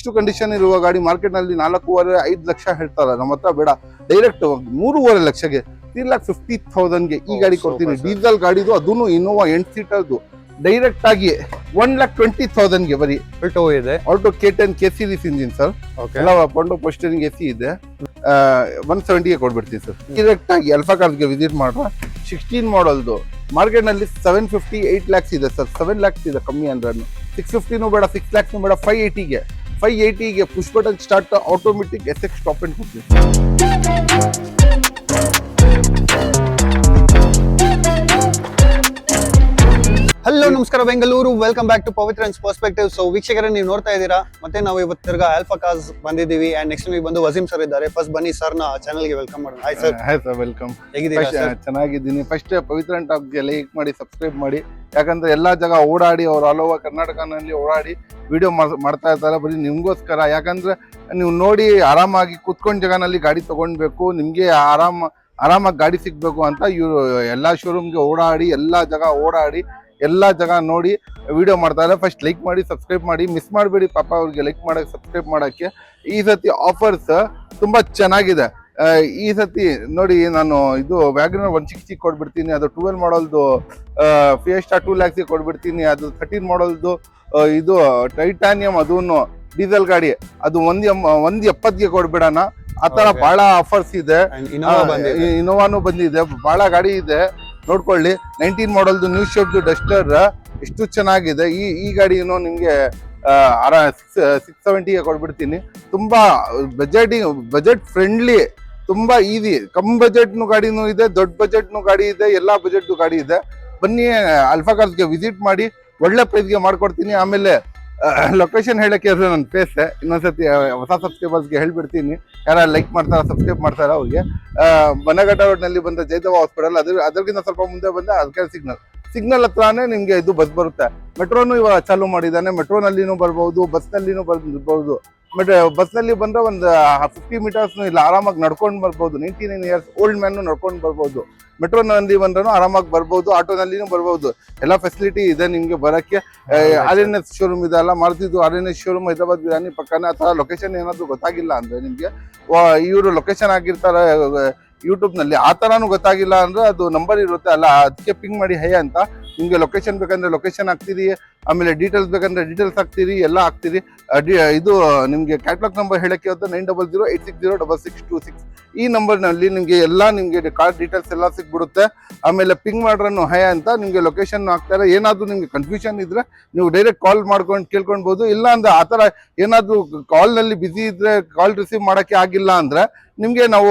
ಇಷ್ಟು ಕಂಡೀಷನ್ ಇರುವ ಗಾಡಿ ಮಾರ್ಕೆಟ್ ನಲ್ಲಿ 4.5 ಲಕ್ಷ ಹೇಳ್ತಾರೆ, ನಮ್ಮ ಹತ್ರ ಬೇಡ, ಡೈರೆಕ್ಟ್ 3.5 ಲಕ್ಷಕ್ಕೆ 3,50,000ಗೆ ಈ ಗಾಡಿ ಕೊಡ್ತೀನಿ. ಡೀಸೆಲ್ ಗಾಡಿದು, ಅದನ್ನು ಇನ್ನೋವಾ 8 ಸೀಟರ್ದು ಡೈರೆಕ್ಟ್ ಆಗಿ 1,20,000ಗೆ ಬರೀ. ಆಲ್ಟೋ ಇದೆ, Alto K10 K series engine sir, ಎಲ್ಲ ಪೊಂಡೋ ಪೋಸ್ಟರಿಂಗ್ ಎಸಿ ಇದೆ. 170ಗೆ ಕೊಡ್ಬಿಡ್ತೀವಿ ಸರ್. ಡೈರೆಕ್ಟ್ ಆಗಿ ಅಲ್ಫಾ ಕಾರ್ಸ್ಗೆ ವಿಸಿಟ್ ಮಾಡುವ. 16 ಮಾಡಲ್ದು ಮಾರ್ಕೆಟ್ ನಲ್ಲಿ 750 8 lakhs ಇದೆ ಸರ್, 7 lakhs ಇದೆ ಕಮ್ಮಿ ಅಂದ್ರೆ. 650 ಬೇಡ, 6 lakhs ಬೇಡ, 580ಗೆ push button start, automatic SX stop and ಕೊಡ್ತೀವಿ. ಹಲೋ ನಮಸ್ಕಾರ Bengaluru, welcome back to Pavithran's perspective. So ವೀಕ್ಷಕರೇ, ನೀವು ನೋಡ್ತಾ ಇದ್ದೀರಾ, ಮತ್ತೆ ನಾವು ಇವತ್ತು ತಿರ್ಗಾ ಆಲ್ಫಾ ಕಾರ್ಸ್ ಬಂದಿದ್ದೀವಿ. ಅಂಡ್ ನೆಕ್ಸ್ಟ್ ವೀಕ್ ಬಂದು ವಸೀಂ ಸರ್ ಇದ್ದಾರೆ. ಫಸ್ಟ್ ಬನ್ನಿ ಸರ್ ನ ಚಾನಲ್ ಗೆ ವೆಲ್ಕಮ್ ಮಾಡೋಣ. Hi sir. Hi sir, welcome. ಹೇಗಿದ್ದೀರಾ? ಚೆನ್ನಾಗಿದ್ದೀನಿ. ಫಸ್ಟ್ ಪವಿತ್ರನ್ ಟಾಕ್ಗೆ ಲೈಕ್ ಮಾಡಿ, ಸಬ್ಸ್ಕ್ರೈಬ್ ಮಾಡಿ. ಯಾಕಂದ್ರೆ ಎಲ್ಲಾ ಜಾಗ ಓಡಾಡಿ, ಅವ್ರು ಆಲ್ ಓವರ್ ಕರ್ನಾಟಕನಲ್ಲಿ ಓಡಾಡಿ ವಿಡಿಯೋ ಮಾಡ್ತಾ ಇರ್ತಾರೆ ಬರೀ ನಿಮ್ಗೋಸ್ಕರ. ಯಾಕಂದ್ರೆ ನೀವು ನೋಡಿ ಆರಾಮಾಗಿ ಕುತ್ಕೊಂಡ್ ಜಾಗನಲ್ಲಿ ಗಾಡಿ ತಗೊಂಡ್ಬೇಕು, ನಿಮ್ಗೆ ಆರಾಮಾಗಿ ಗಾಡಿ ಸಿಗ್ಬೇಕು ಅಂತ ಇವ್ರು ಎಲ್ಲಾ ಶೋರೂಮ್ಗೆ ಓಡಾಡಿ, ಎಲ್ಲಾ ಜಾಗ ನೋಡಿ ವಿಡಿಯೋ ಮಾಡ್ತಾರೆ. ಫಸ್ಟ್ ಲೈಕ್ ಮಾಡಿ, ಸಬ್ಸ್ಕ್ರೈಬ್ ಮಾಡಿ, ಮಿಸ್ ಮಾಡಬೇಡಿ ಪಾಪ ಅವ್ರಿಗೆ ಲೈಕ್ ಮಾಡಕ್ಕೆ, ಸಬ್ಸ್ಕ್ರೈಬ್ ಮಾಡಕ್ಕೆ. ಈ ಸತಿ ಆಫರ್ಸ್ ತುಂಬಾ ಚೆನ್ನಾಗಿದೆ. ಈ ಸತಿ ನೋಡಿ, ನಾನು ಇದು ವ್ಯಾಗನರ್ 160 ಕೊಡ್ಬಿಡ್ತೀನಿ. ಅದು 12 ಮಾಡಲ್ದು ಫಿಯೆಸ್ಟಾ 2 lakhs ಕೊಡ್ಬಿಡ್ತೀನಿ. ಅದು 13 ಮಾಡಲ್ದು ಇದು ಟೈಟಾನಿಯಂ, ಅದನ್ನು ಡೀಸೆಲ್ ಗಾಡಿ, ಅದು 170ಗೆ ಕೊಡ್ಬಿಡೋಣ. ಆತರ ಬಹಳ ಆಫರ್ಸ್ ಇದೆ. ಇನೋವಾನು ಬಂದಿದೆ, ಬಹಳ ಗಾಡಿ ಇದೆ, ನೋಡ್ಕೊಳ್ಳಿ. 19 ಮಾಡಲ್ದು ನ್ಯೂ ಶೇಪ್ ಡಸ್ಟರ್ ಎಷ್ಟು ಚೆನ್ನಾಗಿದೆ. ಈ ಗಾಡಿನೂ ನಿಮ್ಗೆ 670ಗೆ ಕೊಡ್ಬಿಡ್ತೀನಿ. ತುಂಬಾ ಬಜೆಟ್ ಫ್ರೆಂಡ್ಲಿ, ತುಂಬಾ ಈಸಿ. ಕಮ್ ಬಜೆಟ್ನು ಗಾಡಿನೂ ಇದೆ, ದೊಡ್ಡ ಬಜೆಟ್ನು ಗಾಡಿ ಇದೆ, ಎಲ್ಲಾ ಬಜೆಟ್ದು ಗಾಡಿ ಇದೆ. ಬನ್ನಿ ಆಲ್ಫಾ ಕಾರ್ಸ್ಗೆ ವಿಸಿಟ್ ಮಾಡಿ, ಒಳ್ಳೆ ಪ್ರೈಸ್ಗೆ ಮಾಡ್ಕೊಡ್ತೀನಿ. ಆಮೇಲೆ ಲೊಕೇಶನ್ ಹೇಳಕ್ಕೆ ನನ್ನ ಫೇಸ್ ಇನ್ನೊಂದ್ಸತಿ ಹೊಸ ಸಬ್ಸ್ಕ್ರೈಬರ್ಸ್ಗೆ ಹೇಳ್ಬಿಡ್ತೀನಿ. ಯಾರ ಲೈಕ್ ಮಾಡ್ತಾರ, ಸಬ್ಸ್ಕ್ರೈಬ್ ಮಾಡ್ತಾರ ಅವ್ರಿಗೆ. ಬನಘಟ್ಟ ರೋಡ್ ನಲ್ಲಿ ಬಂದ ಜಯದೇವ ಹಾಸ್ಪಿಟಲ್, ಅದಕ್ಕಿಂತ ಸ್ವಲ್ಪ ಮುಂದೆ ಬಂದ ಅದಕ್ಕೆ ಸಿಗ್ನಲ್ ಹತ್ರನೇ ನಿಮ್ಗೆ ಇದು ಬಸ್ ಬರುತ್ತೆ. ಮೆಟ್ರೋನು ಇವಾಗ ಚಾಲೂ ಮಾಡಿದ್ದಾನೆ, ಮೆಟ್ರೋನಲ್ಲಿನೂ ಬರ್ಬಹುದು, ಬಸ್ನಲ್ಲಿನೂ ಬರ್ಬಹುದು. ಬಸ್ ನಲ್ಲಿ ಬಂದ್ರೆ ಒಂದು 50 meters ಇಲ್ಲ, ಆರಾಮಾಗಿ ನಡ್ಕೊಂಡು ಬರ್ಬೋದು. 99 years ಓಲ್ಡ್ ಮ್ಯಾನ್ ನಡ್ಕೊಂಡು ಬರ್ಬೋದು. ಮೆಟ್ರೋನಲ್ಲಿ ಬಂದ್ರೂ ಆರಾಮಾಗಿ ಬರ್ಬೋದು, ಆಟೋನಲ್ಲಿನೂ ಬರ್ಬೋದು. ಎಲ್ಲ ಫೆಸಿಲಿಟಿ ಇದೆ ನಿಮ್ಗೆ ಬರಕ್ಕೆ. RNS ಶೋರೂಮ್ ಇದೆ ಅಲ್ಲ, ಮಾರುತಿದು RNS ಶೋರೂಮ್ ಹೈದರಾಬಾದ್ ಬಿರಿಯಾನಿ ಪಕ್ಕನೆ. ಅಥವಾ ಲೊಕೇಶನ್ ಏನಾದ್ರು ಗೊತ್ತಾಗಿಲ್ಲ ಅಂದ್ರೆ ನಿಮ್ಗೆ, ಇವರು ಲೊಕೇಶನ್ ಆಗಿರ್ತಾರೆ ಯೂಟ್ಯೂಬ್ ನಲ್ಲಿ, ಆ ತರಾನು ಗೊತ್ತಾಗಿಲ್ಲ ಅಂದ್ರೆ ಅದು ನಂಬರ್ ಇರುತ್ತೆ ಅಲ್ಲ, ಅದಕ್ಕೆ ಪಿಂಗ್ ಮಾಡಿ ಹೈ ಅಂತ. ನಿಮ್ಗೆ ಲೊಕೇಶನ್ ಬೇಕಂದ್ರೆ ಲೊಕೇಶನ್ ಹಾಕ್ತೀರಿ, ಆಮೇಲೆ ಡೀಟೇಲ್ಸ್ ಬೇಕಂದ್ರೆ ಡೀಟೇಲ್ಸ್ ಹಾಕ್ತೀರಿ, ಎಲ್ಲ ಹಾಕ್ತೀರಿ. ಇದು ನಿಮ್ಗೆ ಕ್ಯಾಟ್ಲಾಗ್ ನಂಬರ್ ಹೇಳಕ್ಕೆ ಹೋದ್ರೆ 9008606626. ಈ ನಂಬರ್ ನಲ್ಲಿ ನಿಮ್ಗೆ ಎಲ್ಲಾ ನಿಮ್ಗೆ ಕಾರ್ ಡೀಟೇಲ್ಸ್ ಎಲ್ಲ ಸಿಗ್ಬಿಡುತ್ತೆ. ಆಮೇಲೆ ಪಿಂಗ್ ಮಾಡ್ರನ್ನು ಹೈ ಅಂತ ನಿಮ್ಗೆ ಲೊಕೇಶನ್ ಹಾಕ್ತಾರೆ. ಏನಾದ್ರು ನಿಮ್ಗೆ ಕನ್ಫ್ಯೂಷನ್ ಇದ್ರೆ ನೀವು ಡೈರೆಕ್ಟ್ ಕಾಲ್ ಮಾಡ್ಕೊಂಡು ಕೇಳ್ಕೊಳ್ಬಹುದು. ಇಲ್ಲ ಅಂದ್ರೆ ಆತರ ಏನಾದ್ರು ಕಾಲ್ ನಲ್ಲಿ ಬಿಸಿ ಇದ್ರೆ, ಕಾಲ್ ರಿಸೀವ್ ಮಾಡಕ್ಕೆ ಆಗಿಲ್ಲ ಅಂದ್ರೆ ನಿಮ್ಗೆ ನಾವು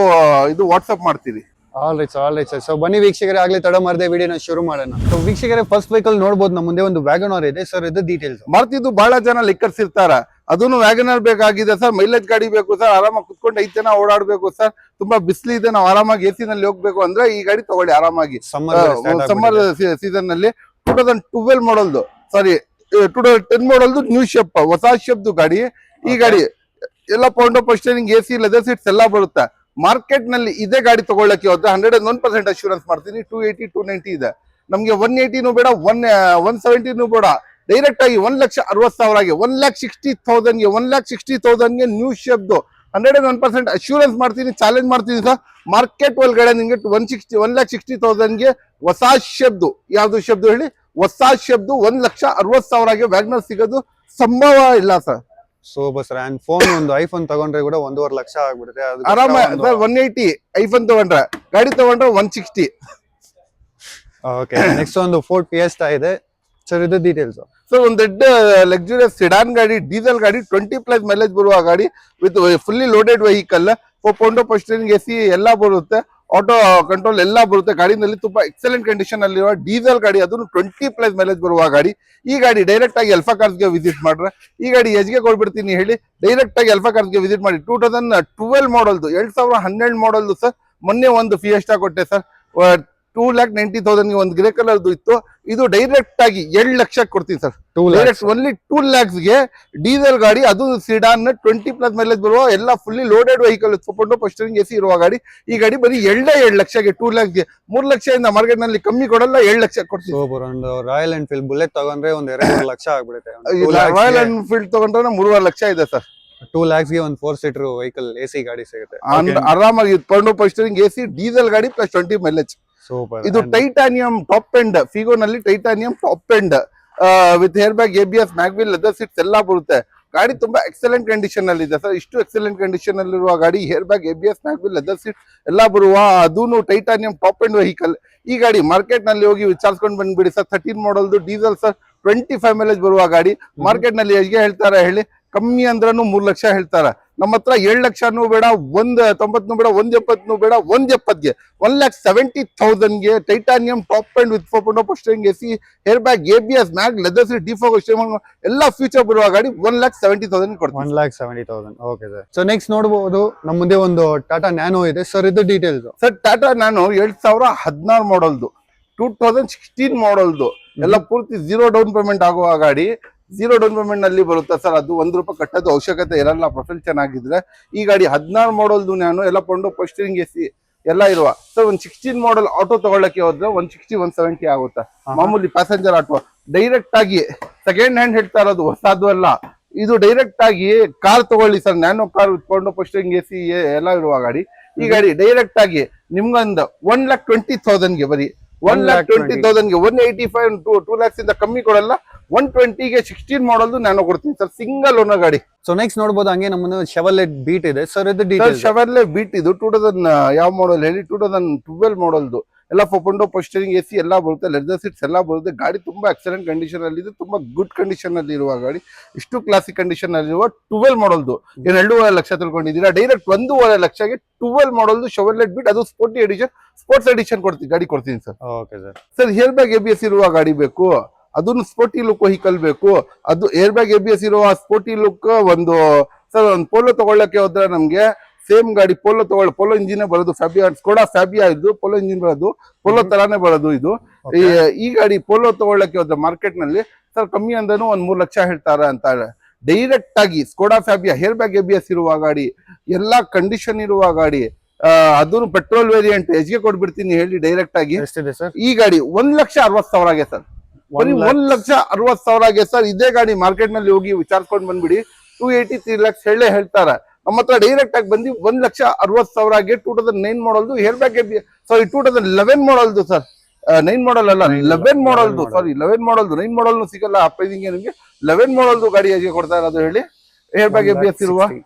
ಇದು ವಾಟ್ಸ್ಆಪ್ ಮಾಡ್ತೀವಿ. All right sir. ಸೊ ಬನ್ನಿ ವೀಕ್ಷಕರೇ, ಆಗ್ಲೇ ತಡ ಮಾಡದೆ ವಿಡಿಯೋನ ಶುರು ಮಾಡೋಣ. ಸೊ ವೀಕ್ಷಕರೇ, ಫಸ್ಟ್ ವೆಹಿಕಲ್ ನೋಡಬಹುದು, ನಮ್ಮ ಮುಂದೆ ಒಂದು ವ್ಯಾಗನರ್ ಇದೆ ಸರ್. ಇದು ಡೀಟೇಲ್ಸ್. ಮಾರುತಿದು ಬಹಳ ಜನ ಲಿಕ್ಕರ್ಸ್ ಇರ್ತಾರ, ಅದನ್ನು ವ್ಯಾಗನರ್ ಬೇಕಾಗಿದೆ ಸರ್. ಮೈಲೇಜ್ ಗಾಡಿ ಬೇಕು ಸರ್, ಆರಾಮಾಗಿ ಕುತ್ಕೊಂಡು 5 ಜನ ಓಡಾಡ್ಬೇಕು ಸರ್, ತುಂಬಾ ಬಿಸಿಲು ಇದೆ, ನಾವು ಆರಾಮಾಗಿ AC ನಲ್ಲಿ ಹೋಗ್ಬೇಕು ಅಂದ್ರೆ ಈ ಗಾಡಿ ತಗೊಳ್ಳಿ ಆರಾಮಾಗಿ. ಸಮ್ಮರ್ ಸೀಸನ್ ನಲ್ಲಿ 2012 ಮಾಡಲ್ದು, ಸಾರಿ 2010 ಮಾಡಲ್ದು ನ್ಯೂ ಶೇಪ್, ಹೊಸ ಶೇಪ್ದು ಗಾಡಿ. ಈ ಗಾಡಿ ಎಲ್ಲ ಪೌಂಡೋ ಪೋಸ್ಟರಿಂಗ್, AC, ಲೆದರ್ ಸೀಟ್ಸ್ ಎಲ್ಲ ಬರುತ್ತೆ. ಮಾರ್ಕೆಟ್ ನಲ್ಲಿ ಇದೇ ಗಾಡಿ ತಗೊಳ್ಳಕ್ಕೆ ಹೋದ್ರೆ 101% ಅಶ್ಯೂರೆನ್ಸ್ ಮಾಡ್ತೀನಿ. 280 290 ಇದೆ. ನಮ್ಗೆ 180 ಬೇಡ, 170 ಬೇಡ, ಡೈರೆಕ್ಟ್ ಆಗಿ 1,60,000ಗೆ 1,60,000ಗೆ 1,60,000ಗೆ ನ್ಯೂ ಶೇಪ್ದು 101% ಅಶ್ಯೂರೆನ್ಸ್ ಮಾಡ್ತೀನಿ, ಚಾಲೆಂಜ್ ಮಾಡ್ತೀನಿ ಸರ್. ಮಾರ್ಕೆಟ್ ಒಳಗಡೆ ನಿಮ್ಗೆ 1,60,000ಗೆ ಹೊಸ ಶೇಪ್ದು, ಯಾವ್ದು ಶೇಪ್ದು ಹೇಳಿ, ಹೊಸ ಶೇಪ್ದು 1,60,000ಗೆ ವ್ಯಾಗನರ್ ಸಿಗೋದು ಸಂಭವ ಇಲ್ಲ sir. Super sir. And phone, ಒಂದು ಐಫೋನ್ ತಗೊಂಡ್ರೆ ಕೂಡ 1.5 ಲಕ್ಷ ಆಗ್ಬಿಡುತ್ತೆ. ಆರಾಮ ಸರ್. 180 ಐಫೋನ್ ತಗೊಂಡ್ರೆ, ಗಾಡಿ ತಗೊಂಡ್ರೆ 160. ಓಕೆ, ನೆಕ್ಸ್ಟ್ ಒಂದು ಫೋರ್ಡ್ ಫಿಯೆಸ್ಟಾ ಇದೆ ಸರ್. ಇದು ಡೀಟೇಲ್ಸ್. ಸೊ ಒಂದು ದೊಡ್ಡ ಲಕ್ಸುರಿಯಸ್ ಸಿಡಾನ್ ಗಾಡಿ, ಡೀಸೆಲ್ ಗಾಡಿ, 20+ ಮೈಲೇಜ್ ಬರುವ ಗಾಡಿ ವಿತ್ ಫುಲ್ಲಿ ಲೋಡೆಡ್ ವೆಹಿಕಲ್. ಪೌಂಡೋ ಪೋಸ್ಟರಿಂಗ್, AC ಎಲ್ಲ ಬರುತ್ತೆ, ಆಟೋ ಕಂಟ್ರೋಲ್ ಎಲ್ಲ ಬರುತ್ತೆ. ಗಾಡಿನಲ್ಲಿ ತುಂಬಾ ಎಕ್ಸಲೆಂಟ್ ಕಂಡೀಷನ್ ಅಲ್ಲಿರುವ ಡೀಸೆಲ್ ಗಾಡಿ, ಅದನ್ನು 20+ ಮೈಲೇಜ್ ಬರುವ ಗಾಡಿ. ಈ ಗಾಡಿ ಡೈರೆಕ್ಟ್ ಆಗಿ ಆಲ್ಫಾ ಕಾರ್ಸ್ಗೆ ವಿಸಿಟ್ ಮಾಡ್ರೆ, ಈ ಗಾಡಿ ಎಜ್ಗೆ ಕೊಡ್ಬಿಡ್ತೀನಿ ಹೇಳಿ, ಡೈರೆಕ್ಟ್ ಆಗಿ ಆಲ್ಫಾ ಕಾರ್ಸ್ಗೆ ವಿಸಿಟ್ ಮಾಡಿ. 2012 ಮಾಡಲ್ದು, 2012 ಮಾಡಲ್ದು ಸರ್. ಮೊನ್ನೆ ಒಂದು ಫಿಯೆಸ್ಟಾ ಕೊಟ್ಟೆ ಸರ್, 2,90,000ಗೆ ಒಂದು ಗ್ರೇ ಕಲರ್ದು ಇತ್ತು. ಇದು ಡೈರೆಕ್ಟ್ ಆಗಿ 7 ಲಕ್ಷಕ್ಕೆ ಕೊಡ್ತೀನಿ ಸರ್. ಡೈರೆಕ್ಟ್ ಓನ್ಲಿ 2 lakhsಗೆ ಡೀಸೆಲ್ ಗಾಡಿ, ಅದು ಸಿಡಾನ್, 20+ ಮೈಲೇಜ್ ಬರುವ, ಎಲ್ಲ ಫುಲ್ಲಿ ಲೋಡೆಡ್ ವೆಹಿಕಲ್, ಪೌಂಡೋ ಪೋಸ್ಟರಿಂಗ್, AC ಇರುವ ಗಾಡಿ. ಈ ಗಾಡಿ ಬರೀ 2 ಲಕ್ಷಕ್ಕೆ, 2 lakhsಗೆ. 3 ಲಕ್ಷದಿಂದ ಮಾರ್ಕೆಟ್ ನಲ್ಲಿ ಕಮ್ಮಿ ಕೊಡಲ್ಲ, 7 ಲಕ್ಷಕ್ಕೆ ಕೊಡ್ತೀನಿ. ಒಂದು ರಾಯಲ್ ಎನ್ಫೀಲ್ಡ್ ಬುಲೆಟ್ ತಗೊಂಡ್ರೆ ಒಂದು 2.5 ಲಕ್ಷ ಆಗ್ಬಿಡುತ್ತೆ. ರಾಯಲ್ ಎನ್ಫೀಲ್ಡ್ ತಗೊಂಡ್ರೆ 3.5 ಲಕ್ಷ ಇದೆ ಸರ್. 2 lakhs ಗೆ ಒಂದು 4 ಸೀಟರ್ ವೆಹಿಕಲ್ ಎಸಿ ಗಾಡಿ ಸಿಗುತ್ತೆ. ಆರಾಮಾಗಿ ಪರ್ನೋ ಪೋಸ್ಟರಿಂಗ್ ಎಸಿ ಡೀಸೆಲ್ ಗಾಡಿ ಪ್ಲಸ್ 20 ಮೈಲೇಜ್. ಸೂಪರ್. ಇದು ಟೈಟಾನಿಯಂ ಟಾಪ್ ಎಂಡ್, ಫಿಗೋ ನಲ್ಲಿ titanium top end with hair bag, ABS, mag wheel, leather seats ಎಲ್ಲ ಬರುತ್ತೆ. ಗಾಡಿ ತುಂಬಾ ಎಕ್ಸಲೆಂಟ್ ಕಂಡೀಷನ್ ಅಲ್ಲಿ ಇದೆ ಸರ್. ಇಷ್ಟು ಎಕ್ಸಲೆಂಟ್ ಕಂಡೀಷನ್ ಅಲ್ಲಿರುವ ಗಾಡಿ, hair bag, ABS, mag wheel, leather seat ಎಲ್ಲ ಬರುವ, ಅದೂನು ಟೈಟಾನಿಯಂ ಟಾಪ್ ಎಂಡ್ ವೆಹಿಕಲ್. ಈ ಗಾಡಿ ಮಾರ್ಕೆಟ್ ನಲ್ಲಿ ಹೋಗಿ ವಿಚಾರಿಸ್ಕೊಂಡು ಬಂದ್ಬಿಡಿ ಸರ್. 13 ಮಾಡಲ್ದು ಡೀಸೆಲ್ ಸರ್, 25 ಮೈಲೇಜ್ ಬರುವ ಗಾಡಿ. ಮಾರ್ಕೆಟ್ ನಲ್ಲಿ ಎಷ್ಟಿಗೆ ಹೇಳ್ತಾರೆ ಹೇಳಿ? ಕಮ್ಮಿ ಅಂದ್ರೂ 3 ಲಕ್ಷ ಹೇಳ್ತಾರೆ. ನಮ್ಮ ಹತ್ರ 7 ಲಕ್ಷನೂ ಬೇಡ, 190 ಬೇಡ, 170 ಬೇಡ, 170ಗೆ 1,70,000 ಗೆ titanium top and with 4.0 power steering AC, air bag, ABS, mag, leather seat, defog ಎಲ್ಲ ಫ್ಯೂಚರ್ ಬರುವ ಗಾಡಿ 1,70,000 ಕೊಡ್ತೀವಿ. 1,70,000. Okay sir. ಸೊ ನೆಕ್ಸ್ಟ್ ನೋಡಬಹುದು ನಮ್ಮ ಮುಂದೆ ಒಂದು ಟಾಟಾ ನ್ಯಾನೋ ಇದೆ ಸರ್. ಇದು ಡೀಟೇಲ್ಸ್ ಸರ್. ಟಾಟಾ ನ್ಯಾನೋ 2016 ಮಾಡಲ್ದು, 2016 ಮಾಡಲ್ದು, ಎಲ್ಲ ಪೂರ್ತಿ 0 ಡೌನ್ ಪೇಮೆಂಟ್ ಆಗುವ ಗಾಡಿ. 0 ಡೌನ್ ಪೇಮೆಂಟ್ ನಲ್ಲಿ ಬರುತ್ತೆ ಸರ್. ಅದು ₹1 ಕಟ್ಟೋದು ಅವಶ್ಯಕತೆ ಇರಲ್ಲ, ಪ್ರೊಫೈಲ್ ಚೆನ್ನಾಗಿದ್ರೆ. ಈ ಗಾಡಿ 16 ಮಾಡಲ್ದು ನ್ಯಾನೋ, ಎಲ್ಲ ಪೊಂಡೋ ಪೋಸ್ಟರಿಂಗ್ ಎಸಿ ಎಲ್ಲ ಇರುವ ಸರ್. ಒಂದು 16 ಮಾಡಲ್ ಆಟೋ ತಗೊಳ್ಳಕ್ಕೆ ಹೋದ್ರೆ 160, 170 ಆಗುತ್ತೆ. ಮಾಮೂಲಿ ಪ್ಯಾಸೆಂಜರ್ ಆಟೋ. ಡೈರೆಕ್ಟ್ ಆಗಿ ಸೆಕೆಂಡ್ ಹ್ಯಾಂಡ್ ಹೇಳ್ತಾ ಇರೋದು, ಹೊಸದು ಅಲ್ಲ ಇದು. ಡೈರೆಕ್ಟ್ ಆಗಿ ಕಾರ್ ತಗೊಳ್ಳಿ ಸರ್, ನ್ಯಾನೋ ಕಾರ್ ವಿತ್ಕೊಂಡು ಪೋಸ್ಟರಿಂಗ್ ಎಸಿ ಎಲ್ಲ ಇರುವ ಗಾಡಿ. ಈ ಗಾಡಿ ಡೈರೆಕ್ಟ್ ಆಗಿ ನಿಮ್ಗೊಂದು 1,20,000ಗೆ, ಬರೀ 1,20,000ಗೆ 185 2 lakhs ಇಂದ ಕಮ್ಮಿ ಕೊಡಲ್ಲ. 120ಗೆ 16 ಮಾಡಲ್ದು ನ್ಯಾನೋ ಕೊಡ್ತೀನಿ ಸರ್, ಸಿಂಗಲ್ ಓನರ್ ಗಾಡಿ. ಸೊ ನೆಕ್ಸ್ಟ್ ನೋಡಬಹುದು ಹಂಗೆ ನಮ್ಮ ಶೆವರ್ಲೆಟ್ ಬೀಟ್ ಇದೆ ಸರ್. ಇದು ಡೀಟೇಲ್ಸ್. ಶೆವರ್ಲೆಟ್ ಬೀಟ್ ಇದು 2000 ಯಾವ ಮಾಡಲ್ ಹೇಳಿ? 2012 ಮಾಡಲ್ದು, ಎಲ್ಲ 4.0 ಪೋಸ್ಟರಿಂಗ್ ಎಸಿ ಎಲ್ಲ ಬರುತ್ತೆ, ಲೆದರ್ ಸೀಟ್ಸ್ ಎಲ್ಲ ಬರುತ್ತೆ. ಗಾಡಿ ತುಂಬಾ ಎಕ್ಸಲೆಂಟ್ ಕಂಡೀಷನ್ ಅಲ್ಲಿ ಇದೆ, ತುಂಬಾ ಗುಡ್ ಕಂಡೀಷನ್ ಅಲ್ಲಿ ಇರುವ ಗಾಡಿ. ಇಷ್ಟು ಕ್ಲಾಸಿಕ್ ಕಂಡೀಷನ್ ಅಲ್ಲಿರುವ 12 ಮಾಡಲ್ದು ಏನ್ 2.5 ಲಕ್ಷ ತಿಳ್ಕೊಂಡಿದ್ದೀರಾ? ಡೈರೆಕ್ಟ್ 1.5 ಲಕ್ಷಗೆ 12 ಮಾಡಲ್ದು ಶೆವರ್ಲೆಟ್ ಬೀಟ್, ಅದು ಸ್ಪೋರ್ಟಿ ಎಡಿಷನ್, ಸ್ಪೋರ್ಟ್ಸ್ ಎಡಿಷನ್ ಗಾಡಿ ಕೊಡ್ತೀನಿ sir. Okay sir. Sir hair bag, ABS ಇರುವ ಗಾಡಿ ಬೇಕು, ಅದನ್ನು ಸ್ಪೋರ್ಟಿ ಲುಕ್ ವೆಹಿಕಲ್ ಬೇಕು. ಅದು ಏರ್ ಬ್ಯಾಗ್, ABS ಇರುವ ಸ್ಪೋರ್ಟಿ ಲುಕ್. ಒಂದು ಸರ್ ಒಂದು ಪೋಲೋ ತಗೊಳ್ಳಕ್ಕೆ ಹೋದ್ರೆ ನಮ್ಗೆ ಸೇಮ್ ಗಾಡಿ ಪೋಲೋ ಪೋಲೋ ಇಂಜಿನ್ ಬರೋದು, ಫ್ಯಾಬಿಯಾ, ಸ್ಕೋಡಾ ಫ್ಯಾಬಿಯಾ ಇದು ಪೋಲೋ ಇಂಜಿನ್ ಬರೋದು, ಪೋಲೋ ತರಾನೇ ಬರೋದು ಇದು. ಈ ಗಾಡಿ ಪೋಲೋ ತಗೊಳ್ಳಕ್ಕೆ ಹೋದ್ರೆ ಮಾರ್ಕೆಟ್ ನಲ್ಲಿ ಸರ್ ಕಮ್ಮಿ ಅಂದ್ರೂ 3 ಲಕ್ಷ ಹೇಳ್ತಾರೆ ಅಂತ. ಡೈರೆಕ್ಟ್ ಆಗಿ Skoda Fabia, hair bag, ABS ಇರುವ ಗಾಡಿ, ಎಲ್ಲಾ ಕಂಡೀಷನ್ ಇರುವ ಗಾಡಿ, ಅದನ್ನು ಪೆಟ್ರೋಲ್ ವೇರಿಯಂಟ್ ಎಷ್ಟಿಗೆ ಕೊಟ್ಬಿಡ್ತೀನಿ ಹೇಳಿ? ಡೈರೆಕ್ಟ್ ಆಗಿ ಈ ಗಾಡಿ 1,60,000ಗೆ ಸರ್, ಬರೀ 1,60,000ಗೆ ಸರ್. ಇದೇ ಗಾಡಿ ಮಾರ್ಕೆಟ್ ನಲ್ಲಿ ಹೋಗಿ ವಿಚಾರಿಸ್ಕೊಂಡು ಬಂದ್ಬಿಡಿ, 283 lakhs ಹೇಳ್ತಾರೆ. ನಮ್ಮ ಹತ್ರ ಡೈರೆಕ್ಟ್ ಆಗಿ ಬಂದು 1,60,000ಗೆ 2009 ಮಾಡಲ್ದು ಹೇರ್ ಬ್ಯಾಗ್, ಸಾರಿ 2011 ಮಾಡಲ್ದು ಸರ್. 9 ಮಾಡಲ್ ಅಲ್ಲ, 11 ಮಾಡಲ್ದು, ಸಾರಿ 11 ಮಾಡಲ್ದು. 9 ಮಾಡಲ್ನು ಸಿಗಲ್ಲ ಆ ಪ್ರೈಸಿಂಗ್ ನಿಮಗೆ. 11 ಮಾಡಲ್ದು ಗಾಡಿ ಹೇಗೆ ಕೊಡ್ತಾ ಇರೋದು ಹೇಳಿ? ಹೇರ್ ಬ್ಯಾಗ್, ABS ಇರುವ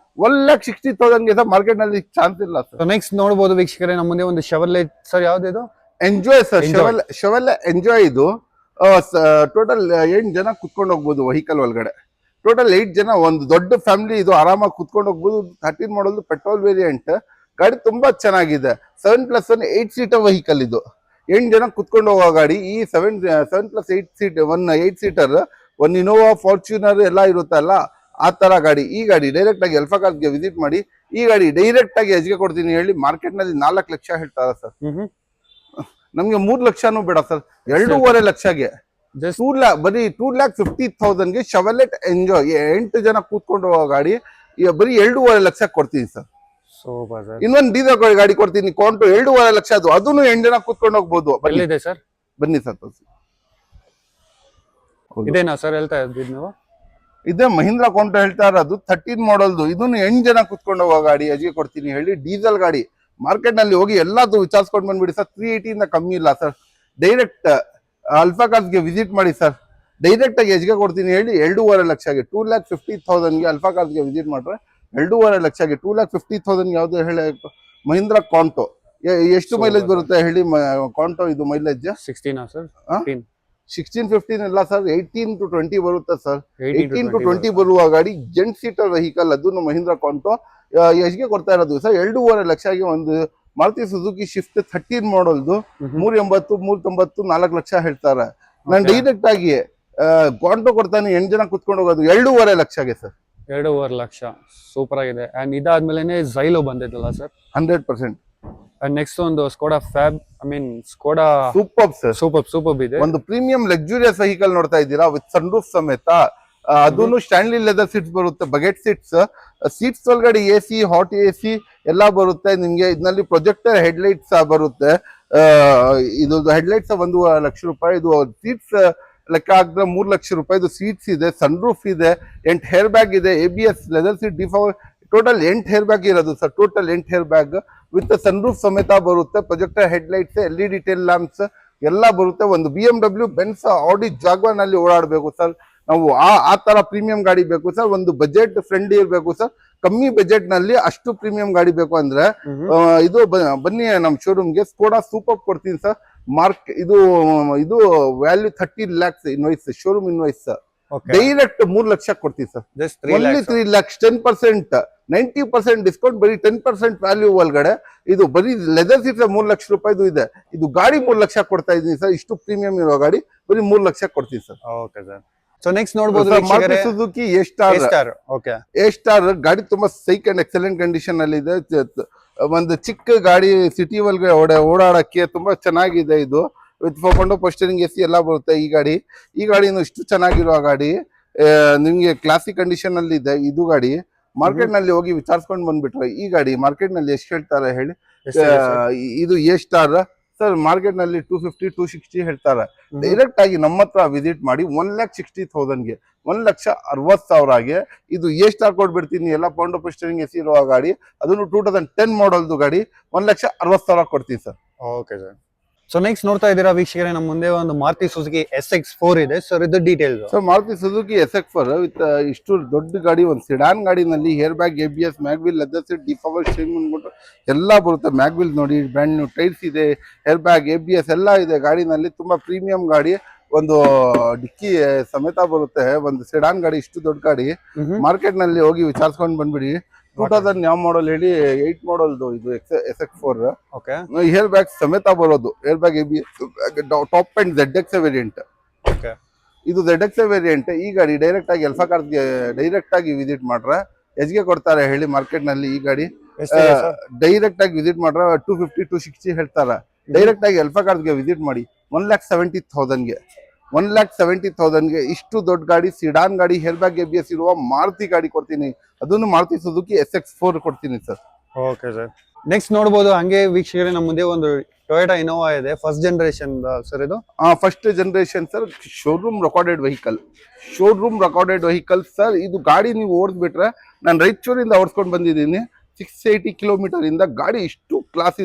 1,60,000ಗೆ ಸರ್ ಮಾರ್ಕೆಟ್ ನಲ್ಲಿ ಚಾನ್ಸ್ ಇಲ್ಲ ಸರ್. ನೆಕ್ಸ್ಟ್ ನೋಡಬಹುದು ವೀಕ್ಷಕರೇ, ನಮ್ಮ ಮುಂದೆ ಒಂದು ಶೆವರ್ಲೆಟ್ ಸರ್. ಯಾವ್ದು? Enjoy sir. ಶೆವರ್ಲೆ ಎಂಜಾಯ್ ಇದು. ಟೋಟಲ್ 8 ಜನ ಕುತ್ಕೊಂಡು ಹೋಗ್ಬೋದು ವೆಹಿಕಲ್ ಒಳಗಡೆ. ಟೋಟಲ್ 8 ಜನ, ಒಂದು ದೊಡ್ಡ ಫ್ಯಾಮಿಲಿ ಇದು ಆರಾಮಾಗಿ ಕುತ್ಕೊಂಡು ಹೋಗ್ಬೋದು. 13 ಮಾಡಲ್ ಪೆಟ್ರೋಲ್ ವೇರಿಯಂಟ್ ಗಾಡಿ, ತುಂಬಾ ಚೆನ್ನಾಗಿದೆ. 7+1 8 ಸೀಟರ್ ವೆಹಿಕಲ್ ಇದು. 8 ಜನ ಕುತ್ಕೊಂಡು ಹೋಗೋ ಗಾಡಿ. ಈ 7+8 ಸೀಟ್, 8 ಸೀಟರ್, ಒಂದು ಇನೋವಾ, ಫಾರ್ಚುನರ್ ಎಲ್ಲ ಇರುತ್ತಲ್ಲ, ಆ ತರ ಗಾಡಿ. ಈ ಗಾಡಿ ಡೈರೆಕ್ಟ್ ಆಗಿ ಎಲ್ಫಾ ಕಾರ್ಗೆ ವಿಸಿಟ್ ಮಾಡಿ. ಈ ಗಾಡಿ ಡೈರೆಕ್ಟ್ ಆಗಿ ಎಷ್ಟಿಗೆ ಕೊಡ್ತೀನಿ ಹೇಳಿ? ಮಾರ್ಕೆಟ್ ನಲ್ಲಿ 4 ಲಕ್ಷ ಹೇಳ್ತಾರೆ ಸರ್. ನಮ್ಗೆ 3 ಲಕ್ಷನೂ ಬೇಡ ಸರ್, 2.5 ಲಕ್ಷಗೆ ಬರೀ 2,50,000ಗೆ ಶೆವರ್ಲೆಟ್ ಎಂಜಾಯ್ 8 ಜನ ಕೂತ್ಕೊಂಡು ಹೋಗೋ ಗಾಡಿ. ಬರೀ 2.5 ಲಕ್ಷ ಕೊಡ್ತೀನಿ ಸರ್. ಇನ್ನೊಂದು ಡೀಸೆಲ್ ಗಾಡಿ ಕೊಡ್ತೀನಿ, ಕಾಂಟೋ 2.5 ಲಕ್ಷ. ಅದನ್ನು 8 ಜನ ಕೂತ್ಕೊಂಡು ಹೋಗ್ಬೋದು. ಸರ್ ಬನ್ನಿ ಸರ್ ತೋರಿಸಿ. ಇದೇನಾ ಸರ್ ಹೇಳ್ತಾ ಇದ್ದೀವಿ ನೀವು? ಇದೇ ಮಹೀಂದ್ರಾ ಕಾಂಟೋ ಹೇಳ್ತಾ ಇರೋದು, 13 ಮಾಡಲ್ದು. ಇದನ್ನು 8 ಜನ ಕೂತ್ಕೊಂಡು ಹೋಗೋ ಗಾಡಿ ಎಷ್ಟಿಗೆ ಕೊಡ್ತೀನಿ ಹೇಳಿ? ಡೀಸೆಲ್ ಗಾಡಿ. ಮಾರ್ಕೆಟ್ ನಲ್ಲಿ ಹೋಗಿ ಎಲ್ಲದು ವಿಚಾರಿಸ್ಕೊಂಡು ಬಂದ್ಬಿಡಿ ಸರ್. 380 ಇಂದ ಕಮ್ಮಿ ಇಲ್ಲ ಸರ್. ಡೈರೆಕ್ಟ್ ಅಲ್ಫಾ ಕಾರ್ಸ್ಗೆ ವಿಸಿಟ್ ಮಾಡಿ ಸರ್. ಡೈರೆಕ್ಟ್ ಆಗಿ ಎಷ್ಟಿಗೆ ಕೊಡ್ತೀನಿ ಹೇಳಿ? 2.5 ಲಕ್ಷಗೆ 2,50,000ಗೆ ಅಲ್ಫಾ ಕಾರ್ಸ್ಗೆ ವಿಸಿಟ್ ಮಾಡ್ರೆ 2.5 ಲಕ್ಷಗೆ 2,50,000 ಯಾವ್ದು ಹೇಳಿ? ಮಹೀಂದ್ರಾ ಕಾಂಟೋ. ಎಷ್ಟು ಮೈಲೇಜ್ ಬರುತ್ತೆ ಹೇಳಿ ಕಾಂಟೋ ಇದು? Mileage 16 sir. 16, 15 ಇಲ್ಲ ಸರ್, 18 to 20 ಬರುತ್ತೆ ಸರ್. 18 to 20 ಬರುವ ಗಾಡಿ, ಜೆಂಟ್ ಸೀಟರ್ ವೆಹಿಕಲ್. ಅದನ್ನು ಮಹೀಂದ್ರಾ ಕಾಂಟೋ ಎಷ್ಟಿಗೆ ಕೊಡ್ತಾ ಇರೋದು ಸರ್? 2.5 ಲಕ್ಷಗೆ ಒಂದು ಮಾರುತಿ ಸುಜುಕಿ ಶಿಫ್ಟ್ 13 ಮಾಡಲ್ದು 380, 390, 4 ಲಕ್ಷ ಹೇಳ್ತಾರೆ. ನಾನು ಡೈರೆಕ್ಟ್ ಆಗಿ ಕಾಂಟೋ ಕೊಡ್ತಾನೆ, 8 ಜನ ಕುತ್ಕೊಂಡು ಹೋಗೋದು 2.5 ಲಕ್ಷಗೆ ಸರ್. 2.5 ಲಕ್ಷ ಸೂಪರ್ ಆಗಿದೆ. ಅಂಡ್ ಇದಾದ್ಮೇಲೆ ಝೈಲೋ ಬಂದಿದ್ದಲ್ಲ ಸರ್? 100%. ನೆಕ್ಸ್ಟ್ ಒಂದು ಸ್ಕೋಡಾ ಫ್ಯಾಬ್, ಸ್ಕೋಡಾ ಸೂಪರ್ ಇದೆ. ಒಂದು ಪ್ರೀಮಿಯಂ ಲಕ್ಸುರಿಯಸ್ ವೆಹಿಕಲ್ ನೋಡ್ತಾ ಇದ್ದೀರಾ, ವಿತ್ ಸನ್ ರೂಫ್ ಸಮೇತ. ಅದನ್ನು ಸ್ಟ್ಯಾನ್ಲಿ ಲೆದರ್ ಸೀಟ್ಸ್ ಬರುತ್ತೆ, ಬಗೆಟ್ ಸೀಟ್ಸ್ ಒಳಗಡೆ AC, ಹಾಟ್ AC ಎಲ್ಲ ಬರುತ್ತೆ ನಿಮ್ಗೆ. ಇದರಲ್ಲಿ ಪ್ರೊಜೆಕ್ಟರ್ ಹೆಡ್ಲೈಟ್ಸ್ ಬರುತ್ತೆ. ಇದು ಹೆಡ್ಲೈಟ್ಸ್ 1.5 ಲಕ್ಷ ರೂಪಾಯಿ. ಇದು ಸೀಟ್ಸ್ ಲೆಕ್ಕ ಹಾಕಿದ್ರೆ 3 ಲಕ್ಷ ರೂಪಾಯಿದು ಸೀಟ್ಸ್ ಇದೆ, ಸನ್ ರೂಫ್ ಇದೆ, 8 ಹೇರ್ ಬ್ಯಾಗ್ ಇದೆ, ABS leather seat default, total 8 air bag ಇರೋದು sir. Total 8 air bag with sun roof ಸಮೇತ ಬರುತ್ತೆ. Projector headlights, LED tail lamps ಎಲ್ಲ ಬರುತ್ತೆ. ಒಂದು BMW, ಬೆನ್ಸ್, ಆಡಿ, ಜಾಗ್ವಾರ್ ನಲ್ಲಿ ಓಡಾಡಬೇಕು ಸರ್. ನಾವು ಆ ತರ ಪ್ರೀಮಿಯಂ ಗಾಡಿ ಬೇಕು ಸರ್. ಒಂದು ಬಜೆಟ್ ಫ್ರೆಂಡ್ಲಿ ಇರಬೇಕು ಸರ್. ಕಮ್ಮಿ ಬಜೆಟ್ ನಲ್ಲಿ ಅಷ್ಟು ಪ್ರೀಮಿಯಂ ಗಾಡಿ ಬೇಕು ಅಂದ್ರೆ ಇದು ಬನ್ನಿ ನಮ್ ಶೋರೂಮ್ಗೆ. ಸ್ಕೋಡಾ ಸೂಪರ್ ಕೊಡ್ತೀನಿ ಸರ್. ಇದು value 30 lakhs invoice, showroom invoice direct 3 lakh ಕೊಡ್ತೀವಿ ಸರ್. ಓನ್ಲಿ 3 lakhs, 10%, 90% ಡಿಸ್ಕೌಂಟ್, ಬರೀ 10% ವ್ಯಾಲ್ಯೂ ಒಳಗಡೆ. ಇದು ಬರೀ ಲೆದರ್ ಸೀಟ್ 3 ಲಕ್ಷ ರೂಪಾಯಿದು ಇದೆ. ಇದು ಗಾಡಿ 3 ಲಕ್ಷ ಕೊಡ್ತಾ ಇದೀನಿ ಸರ್. ಇಷ್ಟು ಪ್ರೀಮಿಯಂ ಇರೋ ಗಾಡಿ ಬರೀ 3 ಲಕ್ಷ ಕೊಡ್ತೀವಿ sir. Okay sir. So next ನೋಡಬಹುದು ಸುಜುಕಿ ಎ ಸ್ಟಾರ್ ಗಾಡಿ ತುಂಬಾ ಸೈಕ್ ಅಂಡ್ ಎಕ್ಸಲೆಂಟ್ ಕಂಡೀಷನ್ ಅಲ್ಲಿ ಇದೆ. ಒಂದು ಚಿಕ್ಕ ಗಾಡಿ ಸಿಟಿ ಒಳಗೆ ಓಡಾಡಕ್ಕೆ ತುಂಬಾ ಚೆನ್ನಾಗಿದೆ. ಇದು ವಿತ್ 4.0 ಪೋಸ್ಟರಿಂಗ್ AC ಎಲ್ಲ ಬರುತ್ತೆ. ಈ ಗಾಡಿನು ಇಷ್ಟು ಚೆನ್ನಾಗಿರುವ ಗಾಡಿ ನಿಮ್ಗೆ ಕ್ಲಾಸಿಕ್ ಕಂಡೀಷನ್ ಅಲ್ಲಿ ಇದೆ. ಇದು ಗಾಡಿ ಮಾರ್ಕೆಟ್ ನಲ್ಲಿ ಹೋಗಿ ವಿಚಾರಿಸ್ಕೊಂಡು ಬಂದ್ಬಿಟ್ರೆ ಈ ಗಾಡಿ ಮಾರ್ಕೆಟ್ ನಲ್ಲಿ ಎಷ್ಟು ಹೇಳ್ತಾರೆ ಹೇಳಿ? ಇದು ಎ ಸ್ಟಾರ್ ಸರ್ ಮಾರ್ಕೆಟ್ ನಲ್ಲಿ 250, 260 ಹೇಳ್ತಾರೆ. ಡೈರೆಕ್ಟ್ ಆಗಿ ನಮ್ಮ ಹತ್ರ ವಿಸಿಟ್ ಮಾಡಿ 1,60,000ಗೆ, 1,60,000ಗೆ ಇದು ಎ ಸ್ಟಾರ್ ಕೊಟ್ಬಿಡ್ತೀನಿ. ಎಲ್ಲ ಪೌಂಡ್ ಪೋಸ್ಟರಿಂಗ್ AC ಇರುವ ಗಾಡಿ, ಅದನ್ನು 2010 ಮಾಡಲ್ದು ಗಾಡಿ, 1,60,000 ಕೊಡ್ತೀನಿ sir. Okay sir. So next ನೋಡ್ತಾ ಇದ್ದೀರಾ ವೀಕ್ಷಕರೇ, ನಮ್ಮ ಮುಂದೆ ಒಂದು ಮಾರುತಿ ಸುಜುಕಿ SX4 ಇದೆ ಸರ್. ಇದು details sir. Maruti Suzuki SX4 with ಇಷ್ಟು ದೊಡ್ಡ ಗಾಡಿ, ಒಂದು ಸಿಡಾನ್ ಗಾಡಿನಲ್ಲಿ air bag, ABS, mag wheel, leather seat, default steering ಅಂದ್ಬಿಟ್ಟು ಎಲ್ಲ ಬರುತ್ತೆ. ಮ್ಯಾಗ್ವಿಲ್ ನೋಡಿ, ಬ್ರ್ಯಾಂಡ್ ನ್ಯೂ ಟೈರ್ಸ್ ಇದೆ, ಹೇರ್ ಬ್ಯಾಗ್, ABS ಎಲ್ಲ ಇದೆ ಗಾಡಿನಲ್ಲಿ. ತುಂಬಾ ಪ್ರೀಮಿಯಂ ಗಾಡಿ, ಒಂದು ಡಿಕ್ಕಿ ಸಮೇತ ಬರುತ್ತೆ. ಒಂದು ಸಿಡಾನ್ ಗಾಡಿ, ಇಷ್ಟು ದೊಡ್ಡ ಗಾಡಿ ಮಾರ್ಕೆಟ್ ನಲ್ಲಿ ಹೋಗಿ ವಿಚಾರಿಸ್ಕೊಂಡು ಬಂದ್ಬಿಡಿ. 2000 ಯಾವ ಮಾಡಲ್ ಹೇಳಿ? 8 ಮಾಡಲ್ದು ಇದು SX4. ಓಕೆ. ಹೇರ್ ಬ್ಯಾಗ್ ಸಮೇತ ಬರೋದು. Hair bag, ABS, top and ZX variant. Okay. ಇದು ZX ವೇರಿಯಂಟ್. ಈ ಗಾಡಿ ಡೈರೆಕ್ಟ್ ಆಗಿ ಎಲ್ಫಾ ಕಾರ್ಗೆ ಡೈರೆಕ್ಟ್ ಆಗಿ ವಿಸಿಟ್ ಮಾಡ್ರೆ ಎಷ್ಟ್ಗೆ ಕೊಡ್ತಾರೆ ಹೇಳಿ ಮಾರ್ಕೆಟ್ ನಲ್ಲಿ? ಈ ಗಾಡಿ ಡೈರೆಕ್ಟ್ ಆಗಿ ವಿಸಿಟ್ ಮಾಡ್ರೆ 250, 260 ಹೇಳ್ತಾರೆ. ಡೈರೆಕ್ಟ್ ಆಗಿ ಎಲ್ಫಾ ಕಾರ್ಗೆ ವಿಸಿಟ್ ಮಾಡಿ 1,70,000ಗೆ, 1,70,000ಗೆ ಇಷ್ಟು ದೊಡ್ಡ ಗಾಡಿ, ಸಿಡಾನ್ ಗಾಡಿ, ಹೇರ್ ಬ್ಯಾಗ್, ABS ಇರುವ ಮಾರುತಿ ಗಾಡಿ ಕೊಡ್ತೀನಿ. ಅದನ್ನು ಮಾರುತಿ ಸುಜುಕಿ SX4 ಕೊಡ್ತೀನಿ ಸರ್. Okay sir. ನೆಕ್ಸ್ಟ್ ನೋಡಬಹುದು ಹಂಗೆ ವೀಕ್ಷಕರೇ, ನಮ್ಮ ಮುಂದೆ ಒಂದು ಟೊಯೋಟಾ ಇನೋವಾ ಇದೆ, ಫಸ್ಟ್ ಜನರೇಷನ್ ಸರ್. ಇದು first generation sir. Showroom recorded vehicle sir. ಇದು ಗಾಡಿ ನೀವು ಓಡಿಸ್ಬಿಟ್ರೆ, ನಾನು ರಾಯಚೂರಿಂದ ಓಡಿಸ್ಕೊಂಡು ಬಂದಿದ್ದೀನಿ 680 ಕಿಲೋಮೀಟರ್ ಇಂದ. ಗಾಡಿ ಇಷ್ಟು ಕ್ಲಾಸ್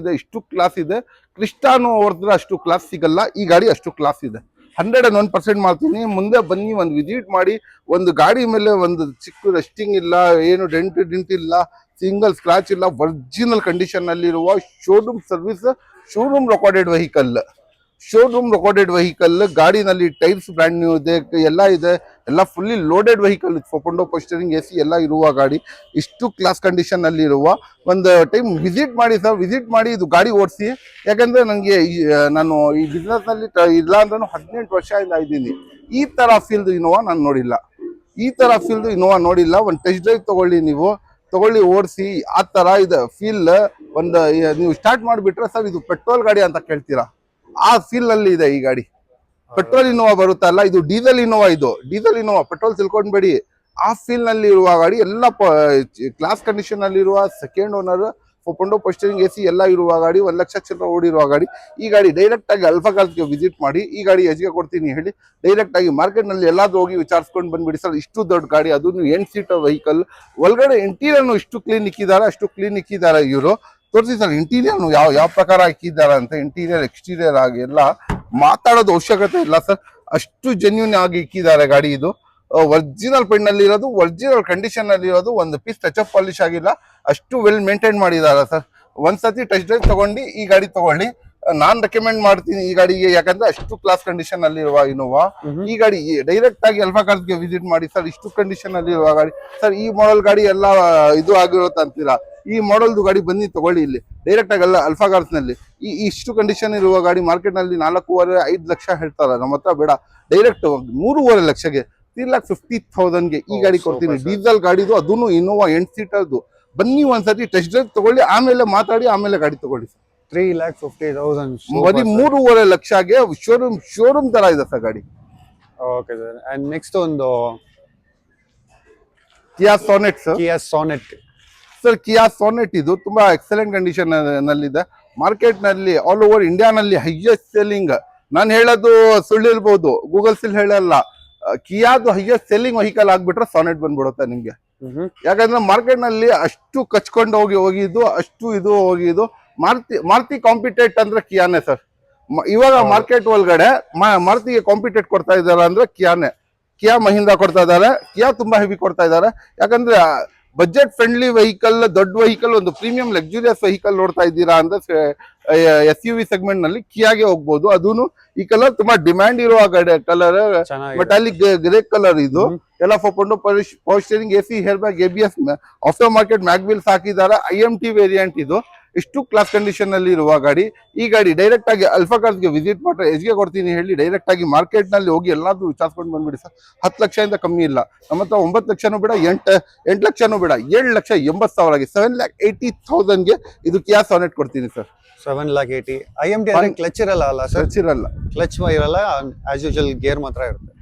ಇದೆ. ಕ್ರಿಸ್ಟಾನು ಓಡಿದ್ರೆ ಅಷ್ಟು ಕ್ಲಾಸ್ ಸಿಗಲ್ಲ. ಈ ಗಾಡಿ ಅಷ್ಟು ಕ್ಲಾಸ್ ಇದೆ. 101% ಮಾಡ್ತೀನಿ. ಮುಂದೆ ಬನ್ನಿ, ಒಂದು ವಿಸಿಟ್ ಮಾಡಿ. ಒಂದು ಗಾಡಿ ಮೇಲೆ ಒಂದು ಚಿಕ್ಕ ರಸ್ಟಿಂಗ್ ಇಲ್ಲ, ಏನು ಡೆಂಟ್ ಇಲ್ಲ, ಸಿಂಗಲ್ ಸ್ಕ್ರಾಚ್ ಇಲ್ಲ. ಒರಿಜಿನಲ್ ಕಂಡೀಷನ್ ನಲ್ಲಿರುವ showroom service, showroom recorded vehicle. ಗಾಡಿನಲ್ಲಿ ಟೈರ್ಸ್ ಬ್ರ್ಯಾಂಡ್ ನ್ಯೂ ಇದೆ, ಎಲ್ಲ fully loaded vehicle. 4.0 power steering AC ಎಲ್ಲ ಇರುವ ಗಾಡಿ, ಇಷ್ಟು ಕ್ಲಾಸ್ ಕಂಡೀಷನ್ ಅಲ್ಲಿ ಇರುವ. ಒಂದು ಟೈಮ್ ವಿಸಿಟ್ ಮಾಡಿ ಸರ್. ವಿಸಿಟ್ ಮಾಡಿ ಇದು ಗಾಡಿ ಓಡಿಸಿ. ಯಾಕಂದ್ರೆ ನನಗೆ ನಾನು ಈ ಬಿಸ್ನೆಸ್ ನಲ್ಲಿ ಇಲ್ಲ ಅಂದ್ರೂ 18 ವರ್ಷದಿಂದ ಇದ್ದೀನಿ. ಈ ತರ ಫೀಲ್ಡ್ ಇನೋವಾ ನಾನು ನೋಡಿಲ್ಲ. ಒಂದು ಟೆಸ್ಟ್ ಡ್ರೈವ್ ತಗೊಳ್ಳಿ ಓಡಿಸಿ. ಆ ತರ ಇದೆ ಫೀಲ್. ಒಂದು ನೀವು ಸ್ಟಾರ್ಟ್ ಮಾಡಿಬಿಟ್ರೆ ಸರ್, ಇದು ಪೆಟ್ರೋಲ್ ಗಾಡಿ ಅಂತ ಕೇಳ್ತೀರಾ, ಆ ಫೀಲ್ ನಲ್ಲಿ ಇದೆ ಈ ಗಾಡಿ. ಪೆಟ್ರೋಲ್ ಇನೋವಾ ಬರುತ್ತಲ್ಲ, ಇದು ಡೀಸೆಲ್ ಇನೋವಾ. ಪೆಟ್ರೋಲ್ ತಿಳ್ಕೊಂಡ್ಬೇಡಿ. ಆ ಫೀಲ್ ನಲ್ಲಿ ಇರುವ ಗಾಡಿ, ಎಲ್ಲ ಕ್ಲಾಸ್ ಕಂಡೀಷನ್ ಅಲ್ಲಿ ಇರುವ, ಸೆಕೆಂಡ್ ಓನರ್, 4.0 ಪೋಸ್ಟರಿಂಗ್ AC ಎಲ್ಲ ಇರುವ ಗಾಡಿ, 1 ಲಕ್ಷ ಚಿಲ್ಲರೆ ಓಡಿರುವ ಗಾಡಿ. ಈ ಗಾಡಿ ಡೈರೆಕ್ಟ್ ಆಗಿ ಅಲ್ಫಾ ಕಾರ್ಸ್ಗೆ ವಿಸಿಟ್ ಮಾಡಿ. ಈ ಗಾಡಿ ಎಷ್ಟಿಗೆ ಕೊಡ್ತೀನಿ ಹೇಳಿ? ಡೈರೆಕ್ಟ್ ಆಗಿ ಮಾರ್ಕೆಟ್ ನಲ್ಲಿ ಎಲ್ಲಾದ್ರೂ ಹೋಗಿ ವಿಚಾರಿಸ್ಕೊಂಡು ಬಂದ್ಬಿಡಿ ಸರ್. ಇಷ್ಟು ದೊಡ್ಡ ಗಾಡಿ, ಅದನ್ನು 8 ಸೀಟರ್ ವೆಹಿಕಲ್. ಒಳಗಡೆ ಇಂಟೀರಿಯರ್ ಇಷ್ಟು ಕ್ಲೀನ್ ಇಕ್ಕಿದ್ದಾರೆ ಇವರು. ತೋರಿಸಿ ಸರ್ ಇಂಟೀರಿಯರ್ ಯಾವ ಪ್ರಕಾರ ಇಕ್ಕಿದ್ದಾರೆ ಅಂತ. ಇಂಟೀರಿಯರ್, ಎಕ್ಸ್ಟೀರಿಯರ್ ಆಗಿ ಎಲ್ಲ ಮಾತಾಡೋದು ಅವಶ್ಯಕತೆ ಇಲ್ಲ ಸರ್. ಅಷ್ಟು ಜೆನ್ಯೂನ್ ಆಗಿ ಇಕ್ಕಿದ್ದಾರೆ ಗಾಡಿ. ಇದು ಒರಿಜಿನಲ್ ಪೇಂಟ್ ನಲ್ಲಿ ಇರೋದು, ಒರಿಜಿನಲ್ ಕಂಡೀಷನ್ ನಲ್ಲಿ ಇರೋದು. ಒಂದು ಪೀಸ್ ಟಚ್ ಅಪ್ ಪಾಲಿಶ್ ಆಗಿಲ್ಲ. ಅಷ್ಟು ವೆಲ್ ಮೇಂಟೈನ್ ಮಾಡಿದ್ದಾರೆ ಸರ್. ಒಂದ್ಸತಿ ಟೆಸ್ಟ್ ಡ್ರೈವ್ ತಗೊಂಡು ಈ ಗಾಡಿ ತಗೊಳ್ಳಿ. ನಾನ್ ರೆಕಮೆಂಡ್ ಮಾಡ್ತೀನಿ ಈ ಗಾಡಿಗೆ, ಯಾಕಂದ್ರೆ ಅಷ್ಟು ಕ್ಲಾಸ್ ಕಂಡೀಷನ್ ಅಲ್ಲಿ ಇರುವ ಇನೋವಾ. ಈ ಗಾಡಿ ಡೈರೆಕ್ಟ್ ಆಗಿ ಅಲ್ಫಾ ಕಾರ್ಸ್ಗೆ ವಿಸಿಟ್ ಮಾಡಿ ಸರ್. ಇಷ್ಟು ಕಂಡೀಷನ್ ಅಲ್ಲಿ ಇರುವ ಗಾಡಿ ಸರ್. ಈ ಮಾಡೆಲ್ ಗಾಡಿ ಎಲ್ಲ ಇದು ಆಗಿರುತ್ತೆ ಅಂತೀರಾ? ಈ ಮಾಡೆಲ್ದು ಗಾಡಿ ಬನ್ನಿ ತಗೊಳ್ಳಿ ಇಲ್ಲಿ ಡೈರೆಕ್ಟ್ ಆಗಿ. ಅಲ್ಫಾ ಕಾರ್ಸ್ ನಲ್ಲಿ ಇಷ್ಟು ಕಂಡೀಷನ್ ಇರುವ ಗಾಡಿ ಮಾರ್ಕೆಟ್ ನಲ್ಲಿ 4.5 ಲಕ್ಷ ಹೇಳ್ತಾರೆ. ನಮ್ಮ ಹತ್ರ ಬೇಡ, ಡೈರೆಕ್ಟ್ 3.5 ಲಕ್ಷಗೆ, 3,50,000ಗೆ ಈ ಗಾಡಿ ಕೊಡ್ತೀನಿ. ಡೀಸೆಲ್ ಗಾಡಿದು, ಅದನ್ನು ಇನೋವಾ 8 ಸೀಟರ್ದು. ಬನ್ನಿ ಒಂದ್ಸತಿ ಟೆಸ್ಟ್ ಡ್ರೈವ್ ತಗೊಳ್ಳಿ, ಆಮೇಲೆ ಮಾತಾಡಿ, ಆಮೇಲೆ ಗಾಡಿ ತಗೊಳ್ಳಿ ಸರ್. 3,50,000 ಬರೀ 3.5 ಲಕ್ಷಗೆ ಶೋರೂಮ್ ತರ ಇದೆ ಸರ್ ಗಾಡಿ. Okay sir. ಅಂಡ್ ನೆಕ್ಸ್ಟ್ ಒಂದು ಕಿಯಾ ಸಾನೆಟ್ ಸರ್. ಕಿಯಾ ಸಾನೆಟ್ ಇದು ತುಂಬಾ ಎಕ್ಸಲೆಂಟ್ ಕಂಡೀಷನ್ ನಲ್ಲಿದೆ. ಮಾರ್ಕೆಟ್ ನಲ್ಲಿ ಆಲ್ ಓವರ್ ಇಂಡಿಯಾ ನಲ್ಲಿ ಹೈಯೆಸ್ಟ್ ಸೆಲ್ಲಿಂಗ್ ನಾನು ಹೇಳೋದು ಸುಳ್ಳಿರ್ಬೋದು, ಗೂಗಲ್ ಸಿಲ್ ಹೇಳಲ್ಲ. ಕಿಯಾದು ಹೈಯೆಸ್ಟ್ ಸೆಲ್ಲಿಂಗ್ ವೆಹಿಕಲ್ ಆಗ್ಬಿಟ್ರೆ ಸಾನೆಟ್ ಬಂದ್ಬಿಡುತ್ತೆ ನಿಮ್ಗೆ. ಯಾಕಂದ್ರೆ ಮಾರ್ಕೆಟ್ ನಲ್ಲಿ ಅಷ್ಟು ಕಚ್ಕೊಂಡು ಹೋಗಿದ್ದು, ಅಷ್ಟು ಇದು ಹೋಗಿದ್ದು. ಮಾರುತಿ ಕಾಂಪಿಟೇಟ್ ಅಂದ್ರೆ ಕಿಯಾನೇ ಸರ್. ಇವಾಗ ಮಾರ್ಕೆಟ್ ಒಳಗಡೆ ಮಾರುತಿಗೆ ಕಾಂಪಿಟೇಟ್ ಕೊಡ್ತಾ ಇದಾರೆ ಅಂದ್ರೆ ಕಿಯಾನೇ. ಕಿಯಾ ಮಹೀಂದ್ರ ಕೊಡ್ತಾ ಇದಾರೆ, ಕಿಯಾ ತುಂಬಾ ಹೆವಿ ಕೊಡ್ತಾ ಇದಾರೆ. ಯಾಕಂದ್ರೆ ಬಜೆಟ್ ಫ್ರೆಂಡ್ಲಿ ವೆಹಿಕಲ್, ದೊಡ್ಡ ವೆಹಿಕಲ್, ಒಂದು ಪ್ರೀಮಿಯಂ ಲಕ್ಸುರಿಯಸ್ ವೆಹಿಕಲ್ ನೋಡ್ತಾ ಇದ್ದೀರಾ ಅಂದ್ರೆ SUV ಸೆಗ್ಮೆಂಟ್ ನಲ್ಲಿ ಕಿಯಾಗೆ ಹೋಗ್ಬೋದು. ಅದೂನು ಈ ಕಲರ್ ತುಂಬಾ ಡಿಮ್ಯಾಂಡ್ ಇರುವ ಕಲರ್, ಮೆಟಾಲಿಕ್ ಗ್ರೇ ಕಲರ್. ಇದು ಎಲ್ಲ ಫೋಕೊಂಡು power steering, AC, air bag, ABS, after market mag wheels ಹಾಕಿದ್ದಾರೆ. IMT ವೇರಿಯಂಟ್ ಇದು. ಇಷ್ಟು ಕ್ಲಾಸ್ ಕಂಡೀಷನ್ ಅಲ್ಲಿ ಇರುವ ಗಾಡಿ. ಈ ಗಾಡಿ ಡೈರೆಕ್ಟ್ ಆಗಿ ಅಲ್ಫಾ ಕಾರ್ಸ್ಗೆ ವಿಸಿಟ್ ಮಾಡ್ರೆ ಎಷ್ಟ್ಗೆ ಕೊಡ್ತೀನಿ ಹೇಳಿ, ಡೈರೆಕ್ಟ್ ಆಗಿ ಮಾರ್ಕೆಟ್ ನಲ್ಲಿ ಹೋಗಿ ಎಲ್ಲಾದ್ರೂ ವಿಚಾರಿಸ್ಕೊಂಡು ಬಂದ್ಬಿಡಿ ಸರ್. 10 ಲಕ್ಷದಿಂದ ಕಮ್ಮಿ ಇಲ್ಲ ನಮ್ಮ ಹತ್ರ. 9 ಲಕ್ಷನೂ ಬೇಡ, 8 ಲಕ್ಷನೂ ಬೇಡ, 7,80,000ಗೆ 7,80,000ಗೆ ಇದು ಕಿಯಾ ಸಾನೆಟ್ ಕೊಡ್ತೀನಿ ಸರ್. 7,80,000. IMT ಅಂದ್ರೆ ಕ್ಲಚ್ ಇರಲ್ಲ ಅಲ್ಲ ಸರ್? ಕ್ಲಚ್ ಇರಲ್ಲ, ಕ್ಲಚ್ ಇರಲ್ಲ, ಆಸ್ ಯೂಶುವಲ್ ಗೇರ್ ಮಾತ್ರ ಇರುತ್ತೆ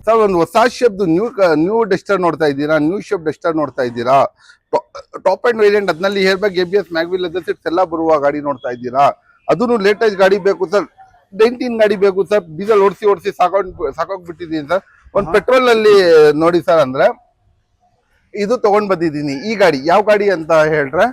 ಸರ್. ಒಂದು ಹೊಸ ಶೇಪ್ ನ್ಯೂ ಡಸ್ಟರ್ ನೋಡ್ತಾ ಇದ್ದೀರಾ, ನ್ಯೂ ಶೇಪ್ ಡಸ್ಟರ್ ನೋಡ್ತಾ ಇದ್ದೀರಾ. ಟಾಪ್ ಅಂಡ್ ವೇರಿಯಂಟ್, ಅದ್ನಲ್ಲಿ air bag, ABS, mag wheel, leather seats ಎಲ್ಲ ಬರುವ ಗಾಡಿ ನೋಡ್ತಾ ಇದ್ದೀರಾ. ಅದನ್ನು ಲೇಟೆಸ್ಟ್ ಗಾಡಿ ಬೇಕು ಸರ್, 19 ಗಾಡಿ ಬೇಕು ಸರ್. ಡೀಸೆಲ್ ಓಡಿಸಿ ಸಾಕಾಗ್ಬಿಟ್ಟಿದ್ದೀನಿ ಸರ್. ಒಂದು ಪೆಟ್ರೋಲ್ ಅಲ್ಲಿ ನೋಡಿ ಸರ್ ಅಂದ್ರೆ ಇದು ತಗೊಂಡ್ ಬಂದಿದ್ದೀನಿ. ಈ ಗಾಡಿ ಯಾವ ಗಾಡಿ ಅಂತ ಹೇಳ್ರೆ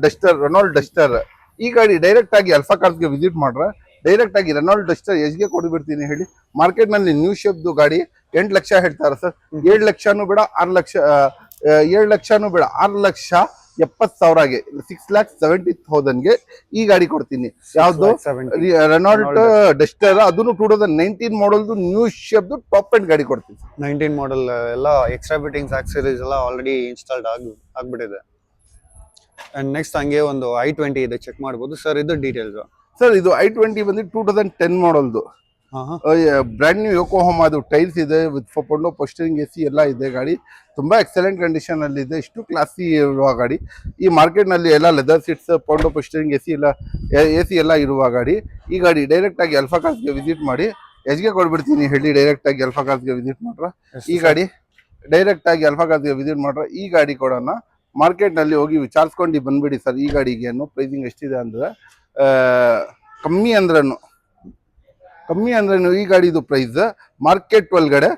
ಡಸ್ಟರ್, ರೆನಾಲ್ಡ್ ಡಸ್ಟರ್. ಈ ಗಾಡಿ ಡೈರೆಕ್ಟ್ ಆಗಿ ಅಲ್ಫಾ ಕಾರ್ಸ್ಗೆ ವಿಸಿಟ್ ಮಾಡ್ರೆ ಡೈರೆಕ್ಟ್ ಆಗಿ ರೆನಾಲ್ಡ್ ಡಸ್ಟರ್ ಎಷ್ಟ್ಗೆ ಕೊಡ್ಬಿಡ್ತೀನಿ ಹೇಳಿ. ಮಾರ್ಕೆಟ್ ನಲ್ಲಿ ನ್ಯೂ ಶೇಪ್ದು ಗಾಡಿ 8 ಲಕ್ಷ ಹೇಳ್ತಾರೆ ಸರ್. 7 ಲಕ್ಷನೂ ಬೇಡ, 6 ಲಕ್ಷ, 7 ಲಕ್ಷನೂ ಬೇಡ, 6,70,000ಗೆ 6,70,000ಗೆ ಈ ಗಾಡಿ ಕೊಡ್ತೀನಿ. ಯಾವ್ದು? Renault Duster. ಅದನ್ನು 2019 ಮಾಡಲ್ದು ನ್ಯೂ ಶೇಪ್ದು ಟಾಪ್ ಅಂಡ್ ಗಾಡಿ ಕೊಡ್ತೀನಿ. 19 ಮಾಡೆಲ್ ಎಲ್ಲ ಎಕ್ಸ್ಟ್ರಾ ಫಿಟ್ಟಿಂಗ್ಸ್, ಆಕ್ಸರೀಸ್ ಎಲ್ಲ ಆಲ್ರೆಡಿ ಇನ್ಸ್ಟಾಲ್ಡ್ ಆಗ್ಬಿಟ್ಟಿದೆ. ಅಂಡ್ ನೆಕ್ಸ್ಟ್ ಹಂಗೆ ಒಂದು i20 ಇದೆ, ಚೆಕ್ ಮಾಡ್ಬೋದು ಸರ್. ಇದು ಡೀಟೇಲ್ಸ್ ಸರ್. ಇದು i20 ಬಂದು 2010 ಮಾಡಲ್ದು, ಬ್ರ್ಯಾಂಡ್ ನ್ಯೂ ಯೋಕೋಹಾಮಾದು ಟೈರ್ಸ್ ಇದೆ, ವಿತ್ ಫೋಂಡೋ ಪೋಸ್ಟರಿಂಗ್, AC ಎಲ್ಲ ಇದೆ. ಗಾಡಿ ತುಂಬಾ ಎಕ್ಸಲೆಂಟ್ ಕಂಡೀಷನ್ ಅಲ್ಲಿ ಇದೆ. ಇಷ್ಟು ಕ್ಲಾಸಿ ಇರುವ ಗಾಡಿ. ಈ ಮಾರ್ಕೆಟ್ ನಲ್ಲಿ ಎಲ್ಲ ಲೆದರ್ ಸೀಟ್ಸ್, ಫೋಂಡೋ ಪೋಸ್ಟರಿಂಗ್, AC ಎಲ್ಲ ಇರುವ ಗಾಡಿ. ಈ ಗಾಡಿ ಡೈರೆಕ್ಟ್ ಆಗಿ ಅಲ್ಫಾ ಕಾರ್ಸ್ಗೆ ವಿಸಿಟ್ ಮಾಡಿ ಎಷ್ಟ್ಗೆ ಕೊಡ್ಬಿಡ್ತೀನಿ ಹೇಳಿ. ಡೈರೆಕ್ಟ್ ಆಗಿ ಅಲ್ಫಾ ಕಾರ್ಸ್ಗೆ ವಿಸಿಟ್ ಮಾಡ್ರ ಈ ಗಾಡಿ, ಡೈರೆಕ್ಟ್ ಆಗಿ ಅಲ್ಫಾ ಕಾರ್ಸ್ಗೆ ವಿಸಿಟ್ ಮಾಡ್ರ ಈ ಗಾಡಿ ಕೊಡೋಣ. ಮಾರ್ಕೆಟ್ ನಲ್ಲಿ ಹೋಗಿ ವಿಚಾರಿಸ್ಕೊಂಡು ಬಂದ್ಬಿಡಿ ಸರ್. ಈ ಗಾಡಿಗೆ ಪ್ರೈಸಿಂಗ್ ಎಷ್ಟಿದೆ ಅಂದ್ರೆ ಕಮ್ಮಿ ಅಂದ್ರೂ ಈ ಗಾಡಿದು ಪ್ರೈಸ್ ಮಾರ್ಕೆಟ್ ಒಳಗಡೆ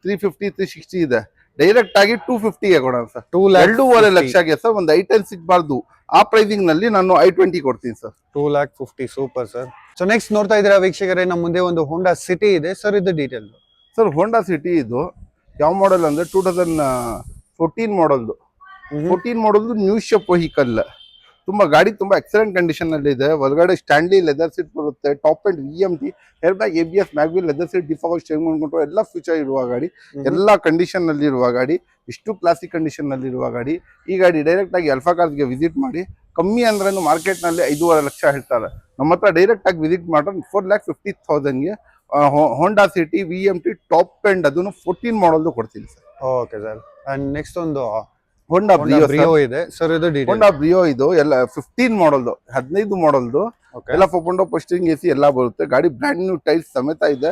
350, 360 ಇದೆ. ಡೈರೆಕ್ಟ್ ಆಗಿ 250ಗೆ ಕೊಡೋಣ ಸರ್. 2.5 ಲಕ್ಷಗೆ ಸರ್. ಒಂದು i10 ಸಿಗ್ಬಾರ್ದು. ಆ ಪ್ರೈಸಿಂಗ್ ನಲ್ಲಿ ನಾನು i20 ಕೊಡ್ತೀನಿ sir. 2,50,000. Super sir. So next ನೋಡ್ತಾ ಇದ್ದೀರಾ ವೀಕ್ಷಕರೇ, ನಮ್ಮ ಮುಂದೆ ಒಂದು ಹೋಂಡಾ ಸಿಟಿ ಇದೆ ಸರ್. ಇದು ಡೀಟೇಲ್ ಸರ್. ಹೋಂಡಾ ಸಿಟಿ ಇದು ಯಾವ ಮಾಡೆಲ್ ಅಂದ್ರೆ 2014 ಮಾಡಲ್ದು. 14 ಮಾಡಲ್ದು ನ್ಯೂ ಶೇಪ್ ವೆಹಿಕಲ್. ತುಂಬಾ ಗಾಡಿ ತುಂಬಾ ಎಕ್ಸಲೆಂಟ್ ಕಂಡೀಷನ್ ಅಲ್ಲಿ ಇದೆ. ಒಳಗಡೆ ಸ್ಟ್ಯಾಂಡ್ಲಿ ಲೆದರ್ ಸೀಟ್ ಬರುತ್ತೆ, top and VMT, hair bag, ABS, mag wheel, leather seat, defogger, steering control ಎಲ್ಲ ಫ್ಯೂಚರ್ ಇರುವ ಗಾಡಿ. ಎಲ್ಲ ಕಂಡೀಷನ್ ನಲ್ಲಿ ಇರುವ ಗಾಡಿ. ಇಷ್ಟು ಕ್ಲಾಸಿಕ್ ಕಂಡೀಷನ್ ನಲ್ಲಿ ಇರುವ ಗಾಡಿ. ಈ ಗಾಡಿ ಡೈರೆಕ್ಟ್ ಆಗಿ ಅಲ್ಫಾ ಕಾರ್ಸ್ಗೆ ವಿಸಿಟ್ ಮಾಡಿ. ಕಮ್ಮಿ ಅಂದ್ರೂ ಮಾರ್ಕೆಟ್ ನಲ್ಲಿ 5.5 ಲಕ್ಷ ಹೇಳ್ತಾರೆ. ನಮ್ಮ ಹತ್ರ ಡೈರೆಕ್ಟ್ ಆಗಿ ವಿಸಿಟ್ ಮಾಡ್ರೆ 4,50,000ಗೆ Honda City VMT top end ಅದನ್ನು 14 ಮಾಡಲ್ದು ಕೊಡ್ತೀನಿ sir. Okay sir. And next ಒಂದು ಹೋಂಡಾ ಬ್ರಿಯೋ ಇದೆ ಸರ್. ಇದು ಹೋಂಡಾ ಬ್ರಿಯೋ ಇದು ಎಲ್ಲ 15 ಮಾಡಲ್ದು, 15 ಮಾಡಲ್ದು. ಎಲ್ಲ ಫೋಂಡೋ ಪೋಸ್ಟರಿಂಗ್, AC ಎಲ್ಲ ಬರುತ್ತೆ. ಗಾಡಿ ಬ್ರ್ಯಾಂಡ್ ನ್ಯೂ ಟೈರ್ಸ್ ಸಮೇತ ಇದೆ.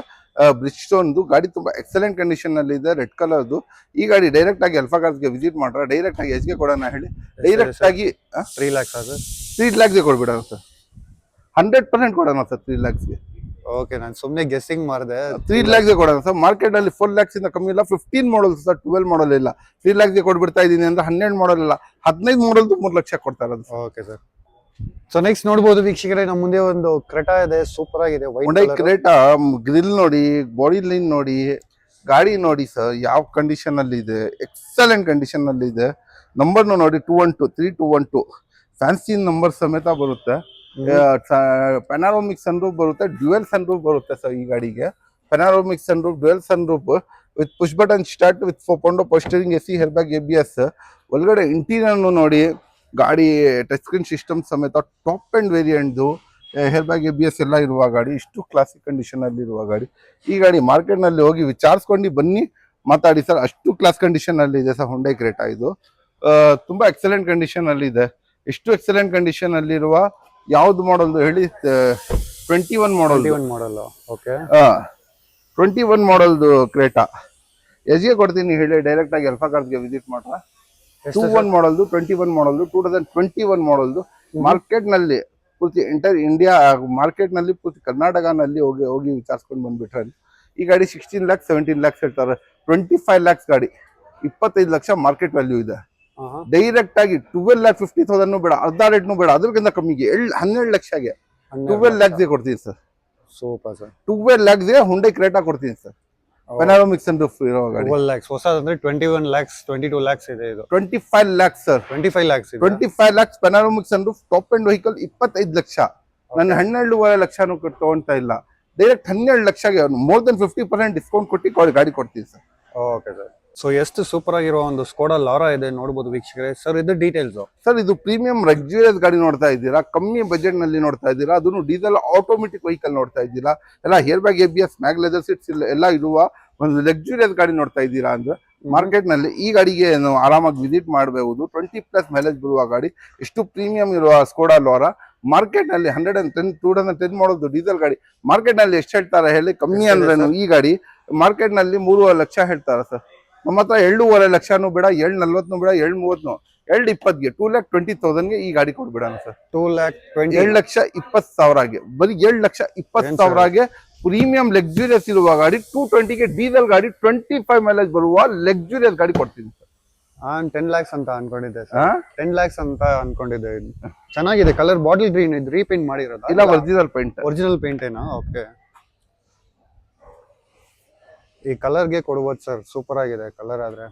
ಬ್ರಿಡ್ಜ್ಸ್ಟೋನ್ದು ಗಾಡಿ ತುಂಬಾ ಎಕ್ಸಲೆಂಟ್ ಕಂಡೀಷನ್ ಅಲ್ಲಿ ಇದೆ, ರೆಡ್ ಕಲರ್ದು. ಈ ಗಾಡಿ ಡೈರೆಕ್ಟ್ ಆಗಿ ಅಲ್ಫಾ ಕಾರ್ಸ್ಗೆ ವಿಸಿಟ್ ಮಾಡ್ರೆ ಡೈರೆಕ್ಟ್ ಆಗಿ ಎಷ್ಟ್ಗೆ ಕೊಡೋಣ ಹೇಳಿ. ಡೈರೆಕ್ಟ್ ಆಗಿ 3 lakhs ಸರ್. 3 lakhsಗೆ ಕೊಡ್ಬಿಡೋಣ ಸರ್. 100% ಕೊಡೋಣ ಸರ್ 3 lakhsಗೆ. ಓಕೆ, ನಾನು ಸುಮ್ಮನೆ ಗೆಸ್ಸಿಂಗ್ ಮಾಡಿದೆ. 3 lakhsಗೆ ಕೊಡೋಣ ಸರ್. ಮಾರ್ಕೆಟ್ ಅಲ್ಲಿ 4 lakhs ಇಂದ ಕಮ್ಮಿ ಇಲ್ಲ. 15 ಮಾಡಲ್ ಸರ್, 12 ಮಾಡಲ್ ಇಲ್ಲ. 3 lakhsಗೆ ಕೊಡ್ಬಿಡ್ತಾ ಇದೀನಿ ಅಂದ್ರೆ 12 ಮಾಡಲ್ ಇಲ್ಲ, 15 ಮಾಡಲ್ದು 3 ಲಕ್ಷ ಕೊಡ್ತಾ ಇರೋದು. Okay sir. ಸೊ ನೆಕ್ಸ್ಟ್ ನೋಡಬಹುದು ವೀಕ್ಷಕರೇ, ನಮ್ಮ ಮುಂದೆ ಒಂದು ಕ್ರೆಟಾ ಇದೆ, ಸೂಪರ್ ಆಗಿದೆ. Hyundai ಕ್ರೆಟಾ ಗ್ರಿಲ್ ನೋಡಿ, ಬಾಡಿ ಲೈನ್ ನೋಡಿ, ಗಾಡಿ ನೋಡಿ ಸರ್ ಯಾವ ಕಂಡೀಷನ್ ಅಲ್ಲಿ ಇದೆ. ಎಕ್ಸಲೆಂಟ್ ಕಂಡೀಷನ್ ಅಲ್ಲಿ ಇದೆ. ನಂಬರ್ ನೋಡಿ 212 3212 ಫ್ಯಾನ್ಸಿ ನಂಬರ್ ಸಮೇತ ಬರುತ್ತೆ. ಪೆನಾರೋಮಿಕ್ ಸನ್ರೂಫ್ ಬರುತ್ತೆ, ಡ್ಯುಯಲ್ ಸನ್ರೂಫ್ ಬರುತ್ತೆ ಸರ್ ಈ ಗಾಡಿಗೆ. Panoramic sunroof, dual sunroof with push button start, with ಫೋಂಡೋ power steering, AC, air bag, ABS. ಒಳಗಡೆ ಇಂಟೀರಿಯರ್ ನೋಡಿ, ಗಾಡಿ ಟಚ್ ಸ್ಕ್ರೀನ್ ಸಿಸ್ಟಮ್ ಸಮೇತ ಟಾಪ್ ಅಂಡ್ ವೇರಿಯಂಟ್ದು, ಹೇರ್ ಬ್ಯಾಗ್, ABS ಎಲ್ಲ ಇರುವ ಗಾಡಿ. ಇಷ್ಟು ಕ್ಲಾಸಿಕ್ ಕಂಡೀಷನ್ ಅಲ್ಲಿ ಇರುವ ಗಾಡಿ. ಈ ಗಾಡಿ ಮಾರ್ಕೆಟ್ ನಲ್ಲಿ ಹೋಗಿ ವಿಚಾರಿಸ್ಕೊಂಡು ಬನ್ನಿ, ಮಾತಾಡಿ ಸರ್. ಅಷ್ಟು ಕ್ಲಾಸ್ ಕಂಡೀಷನ್ ಅಲ್ಲಿ ಇದೆ ಸರ್ Hyundai ಕ್ರೆಟಾ. ಇದು ತುಂಬಾ ಎಕ್ಸಲೆಂಟ್ ಕಂಡೀಷನ್ ಅಲ್ಲಿ ಇದೆ. ಇಷ್ಟು ಎಕ್ಸಲೆಂಟ್ ಕಂಡೀಷನ್ ಅಲ್ಲಿ ಇರುವ ಯಾವ್ದು ಮಾಡಲ್ದು ಹೇಳಿ? 21 ಮಾಡಲ್. ಓಕೆ, 21 ಮಾಡಲ್ದು ಕ್ರೆಟಾ ಎಷ್ಟ್ಗೆ ಕೊಡ್ತೀನಿ ಹೇಳಿ. ಡೈರೆಕ್ಟ್ ಆಗಿ ಅಲ್ಫಾ ಕಾರ್ಸ್ಗೆ ವಿಸಿಟ್ ಮಾಡ್ರ. 21 ಮಾಡಲ್ದು, 21 ಮಾಡಲ್ದು, 2021 ಮಾಡಲ್ದು ಮಾರ್ಕೆಟ್ ನಲ್ಲಿ ಪೂರ್ತಿ ಎಂಟರ್ ಇಂಡಿಯಾ ಮಾರ್ಕೆಟ್ ನಲ್ಲಿ ಪೂರ್ತಿ ಕರ್ನಾಟಕನಲ್ಲಿ ಹೋಗಿ ಹೋಗಿ ವಿಚಾರಿಸ್ಕೊಂಡು ಬಂದ್ಬಿಟ್ರೆ ಈ ಗಾಡಿ 16 lakhs 17 lakhs ಹೇಳ್ತಾರೆ. 25 lakhs ಗಾಡಿ 25 ಲಕ್ಷ ಮಾರ್ಕೆಟ್ ವ್ಯಾಲ್ಯೂ ಇದೆ. ಡೈರೆಕ್ಟ್ ಆಗಿ 12,50,000 ಬೇಡ, ಅರ್ಧ ರೇಟ್ನು ಬೇಡ, ಅದಕ್ಕಿಂತ ಕಮ್ಮಿಗೆ 12 ಲಕ್ಷಗೆ 12 lakhs ಕೊಡ್ತೀನಿ ಸರ್. Super sir. 12 lakhs ಗೆ ಹುಂಡೈ ಕ್ರೇಟಾ ಕೊಡ್ತೀನಿ ಸರ್. ಪೆನಾರೋಮಿಕ್ ಸನ್ರೂಫ್ ಇರೋ ಗಾಡಿ 12 lakhs ಹೊಸದಂದ್ರೆ 21 lakhs 22 lakhs ಇದೆ ಇದು. 25 lakhs ಸರ್. 25 lakhs ಇದೆ. 25 lakhs panoramic sunroof top end vehicle 25 lakh. ನಾನು 12.5 ಲಕ್ಷನೂ ತಗೊಂತಾ ಇಲ್ಲ, ಡೈರೆಕ್ಟ್ 12 ಲಕ್ಷಗೆ ಮೋರ್ ದನ್ 50% ಡಿಸ್ಕೌಂಟ್ ಕೊಟ್ಟು ಗಾಡಿ ಕೊಡ್ತೀವಿ ಸರ್. Okay sir. ಸೊ ಎಷ್ಟು ಸೂಪರ್ ಆಗಿರೋ ಒಂದು ಸ್ಕೋಡಾ ಲಾರಾ ಇದೆ ನೋಡಬಹುದು ವೀಕ್ಷಕರೇ. ಸರ್ ಇದು ಡೀಟೇಲ್ಸ್ ಸರ್. ಇದು ಪ್ರೀಮಿಯಂ ಲಕ್ಸುರಿಯಸ್ ಗಾಡಿ ನೋಡ್ತಾ ಇದ್ದೀರಾ, ಕಮ್ಮಿ ಬಜೆಟ್ ನಲ್ಲಿ ನೋಡ್ತಾ ಇದ್ದೀರಾ, ಅದನ್ನು ಡೀಸೆಲ್ ಆಟೋಮೆಟಿಕ್ ವೆಹಿಕಲ್ ನೋಡ್ತಾ ಇದ್ದೀರಾ, ಎಲ್ಲ hair bag ABS mag leather seats ಎಲ್ಲ ಇರುವ ಒಂದು ಲಕ್ಸುರಿಯಸ್ ಗಾಡಿ ನೋಡ್ತಾ ಇದ್ದೀರಾ ಅಂದ್ರೆ ಮಾರ್ಕೆಟ್ ನಲ್ಲಿ ಈ ಗಾಡಿಗೆ ನಾವು ಆರಾಮಾಗಿ ವಿಸಿಟ್ ಮಾಡಬಹುದು. 20+ ಮೈಲೇಜ್ ಬರುವ ಗಾಡಿ, ಎಷ್ಟು ಪ್ರೀಮಿಯಂ ಇರುವ ಸ್ಕೋಡಾ ಲಾರಾ ಮಾರ್ಕೆಟ್ ನಲ್ಲಿ 2010 ಮಾಡೋದು ಡೀಸೆಲ್ ಗಾಡಿ ಮಾರ್ಕೆಟ್ ನಲ್ಲಿ ಎಷ್ಟು ಹೇಳ್ತಾರೆ ಹೇಳಿ? ಕಮ್ಮಿ ಅಂದ್ರೇನು ಈ ಗಾಡಿ ಮಾರ್ಕೆಟ್ ನಲ್ಲಿ 3.5 ಲಕ್ಷ ಹೇಳ್ತಾರೆ ಸರ್. ನಮ್ಮ ಹತ್ರ 2.5 ಲಕ್ಷನೂ ಬೇಡ, 7.40 ಬೇಡ, 7.30, 2.20ಗೆ 2,20,000ಗೆ ಈ ಗಾಡಿ ಕೊಡ್ಬಿಡೋಣ ಸರ್. 7,20,000ಗೆ ಬರೀ 7,20,000ಗೆ ಪ್ರೀಮಿಯಂ ಲಕ್ಸುರಿಯಸ್ ಇರುವ ಗಾಡಿ 220ಗೆ ಡೀಸೆಲ್ ಗಾಡಿ 25 ಮೈಲೇಜ್ ಬರುವ ಲಕ್ಸುರಿಯಸ್ ಗಾಡಿ ಕೊಡ್ತೀನಿ ಸರ್. 10 lakhs ಅಂತ ಅನ್ಕೊಂಡಿದ್ದೆ ಸರ್. 10 lakhs ಅಂತ ಅನ್ಕೊಂಡಿದ್ದೆ. ಚೆನ್ನಾಗಿದೆ ಕಲರ್, ಬಾಟಲ್ ಗ್ರೀನ್ ಇದು ರೀಪೇಂಟ್ ಮಾಡಿರೋದು ಇಲ್ಲ ಒರಿಜಿನಲ್ ಪೇಂಟ್. ಒರಿಜಿನಲ್ ಪೇಂಟ್ ಏನಾ? ಓಕೆ. ಈ ಕಲರ್ಗೆ ಕೊಡ್ಬೋದು ಸರ್, ಸೂಪರ್ ಆಗಿದೆ ಕಲರ್ ಆದ್ರೆ.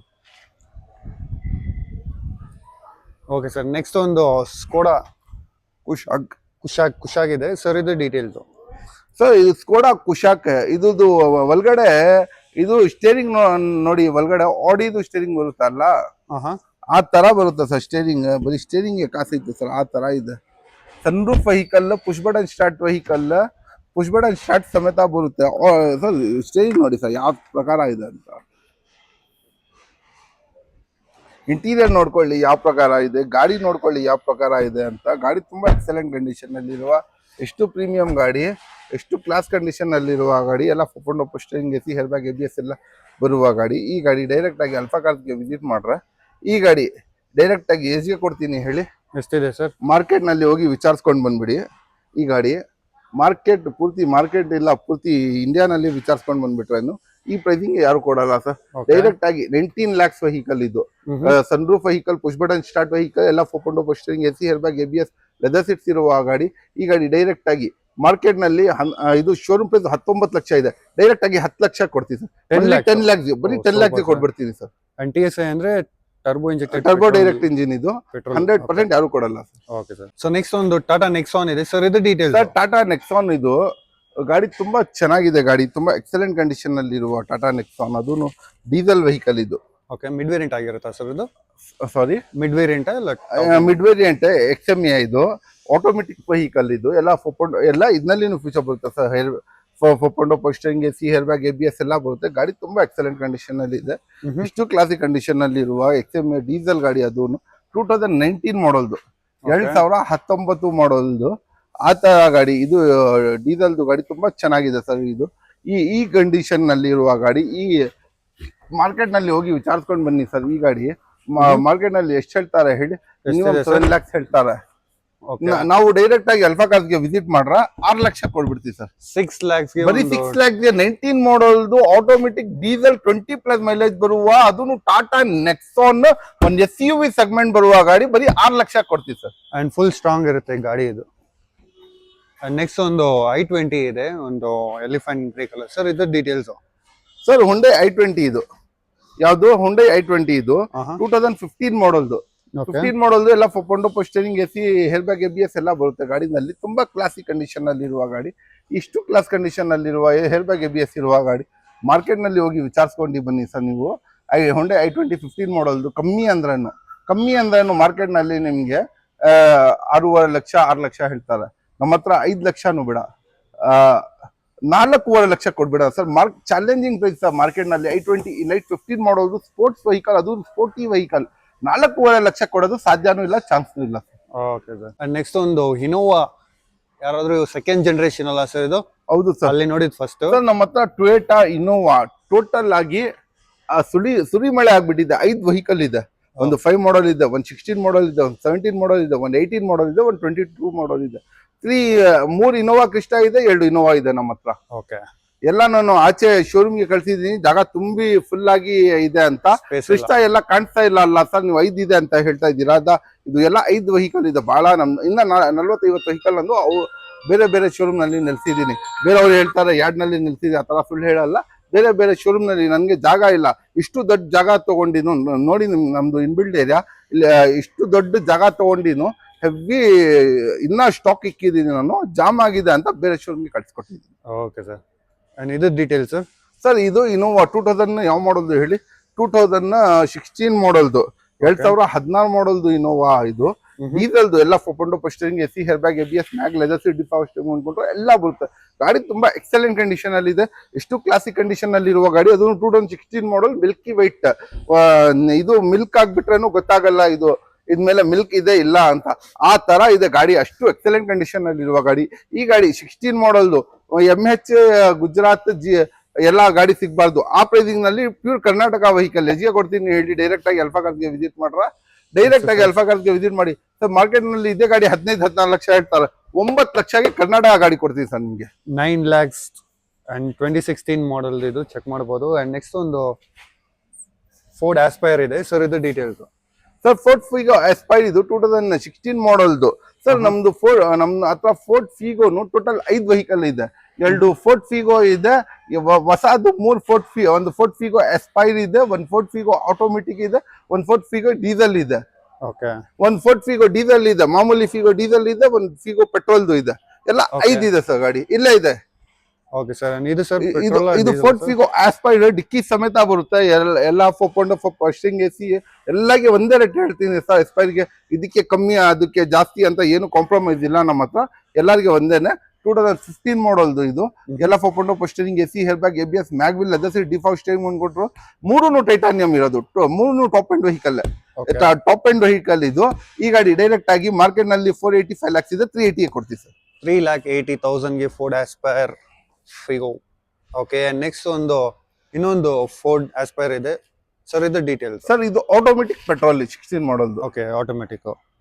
Okay sir. ನೆಕ್ಸ್ಟ್ ಒಂದು ಸ್ಕೋಡಾ ಕುಶಾಕ್ ಇದೆ ಸರ್. ಇದು ಡೀಟೇಲ್ಸ್ ಸರ್. ಇದು ಸ್ಕೋಡಾ ಕುಶಾಕ್, ಇದು ಒಳಗಡೆ ಇದು ಸ್ಟೇರಿಂಗ್ ನೋಡಿ, ಒಳಗಡೆ ಆಡಿದು ಸ್ಟೇರಿಂಗ್ ಬರುತ್ತಲ್ಲ ಆ ತರ ಬರುತ್ತೆ ಸರ್. ಸ್ಟೇರಿಂಗ್ ಬರೀ ಸ್ಟೇರಿಂಗ್ ಕಾಸೈತೆ ಸರ್, ಆ ತರ ಇದೆ. Sunroof vehicle, push button start vehicle, push button start ಸಮೇತ ಬರುತ್ತೆ ಸರ್. ಸ್ಟೇರಿಂಗ್ ನೋಡಿ ಸರ್ ಯಾವ ಪ್ರಕಾರ ಇದೆ ಅಂತ. ಇಂಟೀರಿಯರ್ ನೋಡ್ಕೊಳ್ಳಿ ಯಾವ ಪ್ರಕಾರ ಇದೆ, ಗಾಡಿ ನೋಡ್ಕೊಳ್ಳಿ ಯಾವ ಪ್ರಕಾರ ಇದೆ ಅಂತ. ಗಾಡಿ ತುಂಬಾ ಎಕ್ಸಲೆಂಟ್ ಕಂಡೀಷನ್ ಅಲ್ಲಿ ಇರುವ, ಎಷ್ಟು ಪ್ರೀಮಿಯಂ ಗಾಡಿ, ಎಷ್ಟು ಕ್ಲಾಸ್ ಕಂಡೀಷನ್ ಅಲ್ಲಿರುವ ಗಾಡಿ, ಎಲ್ಲ steering AC air bag ABS ಎಲ್ಲ ಬರುವ ಗಾಡಿ. ಈ ಗಾಡಿ ಡೈರೆಕ್ಟ್ ಆಗಿ ಅಲ್ಫಾ ಕಾರ್ಸ್ಗೆ ವಿಸಿಟ್ ಮಾಡ್ರೆ ಈ ಗಾಡಿ ಡೈರೆಕ್ಟ್ ಆಗಿ ಎಸ್ಗೆ ಕೊಡ್ತೀನಿ ಹೇಳಿ? ಎಷ್ಟಿದೆ ಸರ್? ಮಾರ್ಕೆಟ್ ನಲ್ಲಿ ಹೋಗಿ ವಿಚಾರಿಸ್ಕೊಂಡು ಬಂದ್ಬಿಡಿ. ಈ ಗಾಡಿ ಮಾರ್ಕೆಟ್ ಇಲ್ಲ, ಪೂರ್ತಿ ಇಂಡಿಯಾನಲ್ಲಿ ವಿಚಾರಿಸ್ಕೊಂಡು ಬಂದ್ಬಿಟ್ರೇನು ಈ ಪ್ರೈಸಿಂಗ್ ಯಾರು ಕೊಡಲ್ಲ ಸರ್. ಡೈರೆಕ್ಟ್ ಆಗಿ 19 lakhs ವೆಹಿಕಲ್ ಇದು. Sunroof vehicle, push button start vehicle, ಎಲ್ಲ steering AC air bag ABS leather seats ಇರುವ ಗಾಡಿ. ಈ ಗಾಡಿ ಡೈರೆಕ್ಟ್ ಆಗಿ ಮಾರ್ಕೆಟ್ ನಲ್ಲಿ ಇದು ಶೋರೂಮ್ ಪ್ರೈಸ್ 19 ಲಕ್ಷ ಇದೆ, ಡೈರೆಕ್ಟ್ ಆಗಿ 10 ಲಕ್ಷ ಕೊಡ್ತೀವಿ ಸರ್. 10 lakhs ಬರೀ 10 lakhs ಕೊಡ್ಬಿಡ್ತೀನಿ ಸರ್. TSI ಅಂದ್ರೆ ಟರ್ಬೋ ಡೈರೆಕ್ಟ್ ಇಂಜಿನ್ ಇದು, 100% ಯಾರು ಕೊಡಲ್ಲ sir. Okay sir. So next ಒಂದು ಟಾಟಾ ನೆಕ್ಸಾನ್ ಇದೆ ಸರ್. ಇದು ಡೀಟೇಲ್ಸ್ ಸರ್. ಟಾಟಾ ನೆಕ್ಸಾನ್ ಇದು ಗಾಡಿ ತುಂಬಾ ಚೆನ್ನಾಗಿದೆ, ಗಾಡಿ ತುಂಬಾ ಎಕ್ಸಲೆಂಟ್ ಕಂಡೀಷನ್ ಅಲ್ಲಿ ಇರುವ ಟಾಟಾ ನೆಕ್ಸಾನ್, ಅದನ್ನು ಡೀಸೆಲ್ ವೆಹಿಕಲ್ ಇದು. ಓಕೆ. ಮಿಡ್ ವೇರಿಯಂಟ್ ಆಗಿರುತ್ತಾ ಸರ್ ಇದು? Sorry, mid variant mid variant XME ಇದು. ಆಟೋಮೆಟಿಕ್ ವೆಹಿಕಲ್ ಇದು, ಎಲ್ಲ ಇದರಲ್ಲಿ ಫೀಚರ್ ಬರುತ್ತೆ sir. Steering AC air bag ABS ಎಲ್ಲ ಬರುತ್ತೆ. ಗಾಡಿ ತುಂಬಾ ಎಕ್ಸಲೆಂಟ್ ಕಂಡೀಷನ್ ಅಲ್ಲಿ ಇದೆ, ಇಷ್ಟು ಕ್ಲಾಸಿಕ್ ಕಂಡೀಷನ್ ಅಲ್ಲಿ ಇರುವ XME ಡೀಸೆಲ್ ಗಾಡಿ. ಅದು 2019 ಮಾಡಲ್ದು, 2019 ಮಾಡಲ್ದು ಆ ತರ ಗಾಡಿ ಇದು. ಡೀಸೆಲ್ದು ಗಾಡಿ ತುಂಬಾ ಚೆನ್ನಾಗಿದೆ ಸರ್. ಇದು ಈ ಕಂಡೀಷನ್ ನಲ್ಲಿ ಇರುವ ಗಾಡಿ. ಈ ಮಾರ್ಕೆಟ್ ನಲ್ಲಿ ಹೋಗಿ ವಿಚಾರಿಸ್ಕೊಂಡು ಬನ್ನಿ ಸರ್. ಈ ಗಾಡಿ ಮಾರ್ಕೆಟ್ ನಲ್ಲಿ ಎಷ್ಟು ಹೇಳ್ತಾರೆ ಹೇಳಿ? 7 lakhs ಹೇಳ್ತಾರೆ. ನಾವು ಡೈರೆಕ್ಟ್ ಆಗಿ ಅಲ್ಫಾ ಕಾರ್ಸ್ಗೆ ವಿಸಿಟ್ ಮಾಡ್ರ 6 ಲಕ್ಷ ಕೊಡ್ಬಿಡ್ತೀವಿ ಸರ್. 6 lakhs ಬರೀ 6 lakhs 19 ಮಾಡಲ್ದು ಆಟೋಮೆಟಿಕ್ ಡೀಸೆಲ್ 20+ ಮೈಲೇಜ್ ಬರುವ, ಅದನ್ನು ಟಾಟಾ ನೆಕ್ಸಾನ್ ಒಂದು SUV ಸೆಗ್ಮೆಂಟ್ ಬರುವ ಗಾಡಿ ಬರೀ 6 ಲಕ್ಷ ಕೊಡ್ತೀವಿ ಸರ್. ಅಂಡ್ ಫುಲ್ ಸ್ಟ್ರಾಂಗ್ ಇರುತ್ತೆ ಗಾಡಿ ಇದು. ನೆಕ್ಸ್ಟ್ ಒಂದು i20 ಇದೆ, ಒಂದು ಎಲಿಫೆಂಟ್ ಗ್ರೇ ಕಲರ್ ಸರ್. ಇದು ಡೀಟೇಲ್ಸ್ ಸರ್. ಹುಂಡೈ i20 ಇದು. ಯಾವ್ದು? ಹುಂಡೈ i20 ಇದು 2015 ಮಾಡಲ್ದು. 15 ಮಾಡಲ್ದು ಎಲ್ಲ steering AC air bag ABS ಎಲ್ಲ ಬರುತ್ತೆ ಗಾಡಿನಲ್ಲಿ. ತುಂಬಾ ಕ್ಲಾಸಿಕ್ ಕಂಡೀಷನ್ ಅಲ್ಲಿ ಇರುವ ಗಾಡಿ, ಇಷ್ಟು ಕ್ಲಾಸ್ ಕಂಡೀಷನ್ ಅಲ್ಲಿರುವ ಹೇರ್ ಬ್ಯಾಗ್ ABS ಇರುವ ಗಾಡಿ ಮಾರ್ಕೆಟ್ ನಲ್ಲಿ ಹೋಗಿ ವಿಚಾರಿಸ್ಕೊಂಡು ಬನ್ನಿ ಸರ್ ನೀವು. ಹುಂಡೈ i20 15 ಮಾಡಲ್ದು ಕಮ್ಮಿ ಅಂದ್ರೇನು ಮಾರ್ಕೆಟ್ ನಲ್ಲಿ ನಿಮ್ಗೆ 6.5 ಲಕ್ಷ 6 ಲಕ್ಷ ಹೇಳ್ತಾರೆ. ನಮ್ಮ ಹತ್ರ 5 ಲಕ್ಷನೂ ಬೇಡ, 4.5 ಲಕ್ಷ ಕೊಡ್ಬೇಡ sir. Challenging price sir market ನಲ್ಲಿ. i20 ಲೈಟ್ 15 ಮಾಡೋದು ಸ್ಪೋರ್ಟ್ಸ್ ವೆಹಿಕಲ್, ಅದು ಸ್ಪೋರ್ಟಿ ವೆಹಿಕಲ್. 4.5 ಲಕ್ಷ ಕೊಡೋದು ಸಾಧ್ಯನೂ ಇಲ್ಲ, ಚಾನ್ಸ್ನೂ ಇಲ್ಲ. Okay sir. ನೆಕ್ಸ್ಟ್ ಒಂದು ಇನೋವಾ, ಯಾರಾದ್ರೂ ಸೆಕೆಂಡ್ ಜನರೇಷನ್ ಅಲ್ಲ ಸರ್ ಇದು? ಹೌದು ಸರ್. ಅಲ್ಲಿ ನೋಡಿದ್ ಫಸ್ಟ್ ಸರ್ ನಮ್ಮ ಹತ್ರ ಟೊಯೋಟಾ ಇನೋವಾ ಟೋಟಲ್ ಆಗಿ ಸುರಿಮಳೆ ಆಗ್ಬಿಟ್ಟಿದೆ. 5 ವೆಹಿಕಲ್ ಇದೆ. ಒಂದು 5 ಮಾಡಲ್ ಇದೆ, ಒಂದು 16 ಮಾಡಲ್ ಇದೆ, ಒಂದು 17 ಮಾಡಲ್ ಇದೆ, ಒಂದು 18 ಮಾಡಲ್ ಇದೆ, ಒಂದು 22 ಮಾಡಲ್ ಇದೆ. 3 ಇನೋವಾ ಕ್ರಿಸ್ಟಾ ಇದೆ, 2 ಇನೋವಾ ಇದೆ ನಮ್ಮ ಹತ್ರ. ಓಕೆ, ಎಲ್ಲ ನಾನು ಆಚೆ ಶೋರೂಮ್ಗೆ ಕಳ್ಸಿದೀನಿ, ಜಾಗ ತುಂಬಿ ಫುಲ್ ಆಗಿ ಇದೆ ಅಂತ. ಕ್ರಿಸ್ಟಾ ಎಲ್ಲ ಕಾಣಿಸ್ತಾ ಇಲ್ಲ ಅಲ್ಲ ಸರ್, ನೀವು 5 ಇದೆ ಅಂತ ಹೇಳ್ತಾ ಇದ್ದೀರಾ. ಇದು ಎಲ್ಲ 5 ವೆಹಿಕಲ್ ಇದೆ. ಬಹಳ ಇನ್ನ 40-50 ವೆಹಿಕಲ್ ಅಂದು ಅವು ಬೇರೆ ಬೇರೆ ಶೋರೂಮ್ ನಲ್ಲಿ ನಿಲ್ಸಿದೀನಿ. ಬೇರೆಯವ್ರು ಹೇಳ್ತಾರೆ ಯಾರ್ಡ್ನಲ್ಲಿ ನಿಲ್ಸಿದೀನಿ, ಆ ತರ ಫುಲ್ ಹೇಳಲ್ಲ. ಬೇರೆ ಬೇರೆ ಶೋರೂಮ್ ನಲ್ಲಿ ನನ್ಗೆ ಜಾಗ ಇಲ್ಲ. ಇಷ್ಟು ದೊಡ್ಡ ಜಾಗ ತಗೊಂಡಿನು ನೋಡಿ, ನಮ್ದು ಇನ್ಬಿಲ್ಡ್ ಏರಿಯಾ ಇಲ್ಲಿ. ಇಷ್ಟು ದೊಡ್ಡ ಜಾಗ ತಗೊಂಡಿನು, ಹೆವಿ ಇನ್ನ ಸ್ಟಾಕ್ ಇಕ್ಕಿದೀನಿ ನಾನು. ಜಾಮ್ ಆಗಿದೆ ಅಂತ ಬೇರೆ ಶೋರೂಮ್ಗೆ ಕಳ್ಸಿಕೊಟ್ಟಿದ್ದೀನಿ. Okay sir. ಅಂಡ್ ಇದು ಡೀಟೇಲ್ಸ್ ಸರ್, ಇದು ಇನೋವಾ 2000 ಯಾವ ಮಾಡಲ್ದು ಹೇಳಿ? 2016 ಮಾಡಲ್ದು, 2016 ಮಾಡಲ್ದು ಇನೋವಾ. ಇದು ಡೀಸೆಲ್ದು, ಎಲ್ಲ four steering, AC, air bag, ABS, mag, leather seat, default steering ಅನ್ಕೊಂಡ್ರೆ ಎಲ್ಲ ಬರುತ್ತೆ. ಗಾಡಿ ತುಂಬಾ ಎಕ್ಸಲೆಂಟ್ ಕಂಡೀಷನ್ ಅಲ್ಲಿ ಇದೆ. ಎಷ್ಟು ಕ್ಲಾಸಿಕ್ ಕಂಡೀಷನ್ ಅಲ್ಲಿ ಇರುವ ಗಾಡಿ, ಅದು 2016 ಮಾಡಲ್, ಮಿಲ್ಕಿ ವೈಟ್. ಇದು ಮಿಲ್ಕ್ ಆಗ್ಬಿಟ್ರೇನು ಗೊತ್ತಾಗಲ್ಲ ಇದು ಇದ್ಮೇಲೆ ಮಿಲ್ಕ್ ಇದೆ ಇಲ್ಲ ಅಂತ. ಆ ತರ ಇದೆ ಗಾಡಿ, ಅಷ್ಟು ಎಕ್ಸಲೆಂಟ್ ಕಂಡೀಷನ್ ಅಲ್ಲಿ ಇರುವ ಗಾಡಿ. ಈ ಗಾಡಿ 16 ಮಾಡಲ್ದು, MH, ಗುಜರಾತ್, ಎಲ್ಲಾ ಗಾಡಿ ಸಿಗ್ಬಾರ್ದು ಆ ಪ್ರೈಸಿಂಗ್ ನಲ್ಲಿ. ಪ್ಯೂರ್ ಕರ್ನಾಟಕ ವೆಹಿಕಲ್ ಎಜಿಗೆ ಕೊಡ್ತೀನಿ ಹೇಳಿ. ಡೈರೆಕ್ಟ್ ಆಗಿ ಅಲ್ಫಾ ಕಾರ್ಸ್ಗೆ ವಿಸಿಟ್ ಮಾಡ್ರ, ಡೈರೆಕ್ಟ್ ಆಗಿ ಅಲ್ಫಾ ಕಾರ್ಸ್ಗೆ ವಿಸಿಟ್ ಮಾಡಿ ಸರ್. ಮಾರ್ಕೆಟ್ ನಲ್ಲಿ ಇದೇ ಗಾಡಿ 15-14 ಲಕ್ಷ ಹೇಳ್ತಾರೆ, 9 ಲಕ್ಷಕ್ಕೆ ಕರ್ನಾಟಕ ಗಾಡಿ ಕೊಡ್ತೀವಿ ಸರ್ ನಿಮ್ಗೆ. 9 lakhs ಅಂಡ್ 2016 ಮಾಡಲ್ ಇದು ಚೆಕ್ ಮಾಡಬಹುದು. ಅಂಡ್ ನೆಕ್ಸ್ಟ್ ಒಂದು ಫೋರ್ಡ್ ಆಸ್ಪೈರ್ ಇದೆ ಸರ್, ಇದು details sir. Ford Figo aspire ಇದು 2016 ಮಾಡಲ್ದು ಸರ್. ನಮ್ದು ನಮ್ಮ ಹತ್ರ ಫೋರ್ಡ್ ಫಿಗೋನು ಟೋಟಲ್ 5 ವೆಹಿಕಲ್ ಇದೆ. 2 ಫೋರ್ಡ್ ಫಿಗೋ ಇದೆ, ಹೊಸದು 3 ಒಂದು ಫೋರ್ಡ್ ಫಿಗೋ ಆಸ್ಪೈರ್ ಇದೆ, ಒಂದು ಫೋರ್ಡ್ ಫಿಗೋ ಆಟೋಮೆಟಿಕ್ ಇದೆ, ಒಂದು ಫೋರ್ಡ್ ಫಿಗೋ ಡೀಸೆಲ್ ಇದೆ. ಓಕೆ, ಒಂದು ಫೋರ್ಡ್ ಫಿಗೋ ಡೀಸೆಲ್ ಇದೆ, ಮಾಮೂಲಿ ಫಿಗೋ ಡೀಸೆಲ್ ಇದೆ, ಒಂದು ಫಿಗೋ ಪೆಟ್ರೋಲ್ದು ಇದೆ. ಎಲ್ಲ 5 ಇದೆ ಸರ್ ಗಾಡಿ, ಇಲ್ಲೇ ಇದೆ. Okay sir. ಇದು ಸರ್ ಇದು ಫೋರ್ಡ್ ಫಿಗೋ ಆಸ್ಪೈರ್ ಡಿಕ್ಕಿ ಸಮೇತ ಬರುತ್ತೆ. ಎಲ್ಲ 4.4 ಸ್ಟೀರಿಂಗ್, AC ಎಲ್ಲಗೆ ಒಂದೇ ರೇಟ್ ಹೇಳ್ತೀನಿ ಸರ್. ಆಸ್ಪೈರ್ಗೆ ಇದಕ್ಕೆ ಕಮ್ಮಿ ಅದಕ್ಕೆ ಜಾಸ್ತಿ ಅಂತ ಏನು ಕಾಂಪ್ರಮೈಸ್ ಇಲ್ಲ ನಮ್ಮ ಹತ್ರ, ಎಲ್ಲರಿಗೆ ಒಂದೇನೆ. 2015 ಮಾಡಲ್ದು ಇದು, ಎಲ್ಲ 4.4 steering, AC, air bag, ABS, mag wheel, leather seat, default steering ಅನ್ಕೊಟ್ರು. 3 ಟೈಟಾನಿಯಂ ಇರೋದು, 3 top end vehicle. Top end vehicle ಇದು. ಈ ಗಾಡಿ ಡೈರೆಕ್ಟ್ ಆಗಿ ಮಾರ್ಕೆಟ್ ನಲ್ಲಿ 485 lakhs ಇದೆ, 380 ಕೊಡ್ತೀವಿ ಸರ್. 3,80,000 ಗೆ Ford Aspire Figo. Okay, next ಇನ್ನೊಂದು ಫೋರ್ಡ್ ಆಸ್ಪೈರ್ ಇದೆ ಸರ್, ಇದು ಡೀಟೇಲ್ಸ್ ಸರ್. ಇದು ಆಟೋಮೆಟಿಕ್ ಪೆಟ್ರೋಲ್ 16 ಮಾಡಲ್ದು. ಓಕೆ,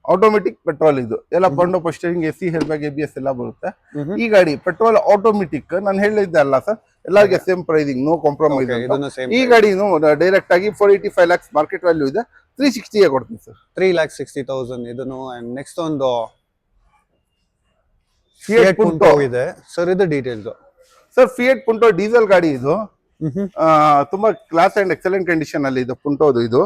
ಆಟೋಮೆಟಿಕ್ ಪೆಟ್ರೋಲ್ ಇದು. ಎಲ್ಲ ಬಂಡೋ steering, AC, air bag, ABS ಎಲ್ಲ ಬರುತ್ತೆ. ಈ ಗಾಡಿ ಪೆಟ್ರೋಲ್ ಆಟೋಮೆಟಿಕ್ ನಾನು ಹೇಳಿದ್ದೆ ಅಲ್ಲ ಸರ್, ಎಲ್ಲರಿಗೆ ಸೇಮ್ ಪ್ರೈಸಿಂಗ್, ನೋ ಕಾಂಪ್ರಮೈಸ್. ಈ ಗಾಡಿನು ಡೈರೆಕ್ಟ್ ಆಗಿ 485 lakhs ಮಾರ್ಕೆಟ್ ವ್ಯಾಲ್ಯೂ ಇದೆ, 360 ಕೊಡ್ತೀನಿ ಸರ್. 3,60,000 ಇದನ್ನು. ಅಂಡ್ ನೆಕ್ಸ್ಟ್ ಒಂದು ಫಿಯಟ್ ಪುಂಟೋ ಇದೆ ಸರ್, ಇದು ಡೀಟೇಲ್ಸ್ ಸರ್. ಫಿಯಟ್ ಪುಂಟೋ ಡೀಸೆಲ್ ಗಾಡಿ ಇದು. ತುಂಬಾ ಕ್ಲಾಸ್ ಅಂಡ್ ಎಕ್ಸಲೆಂಟ್ ಕಂಡೀಷನ್ ಅಲ್ಲಿ ಇದೆ ಪುಂಟೋದು. ಇದು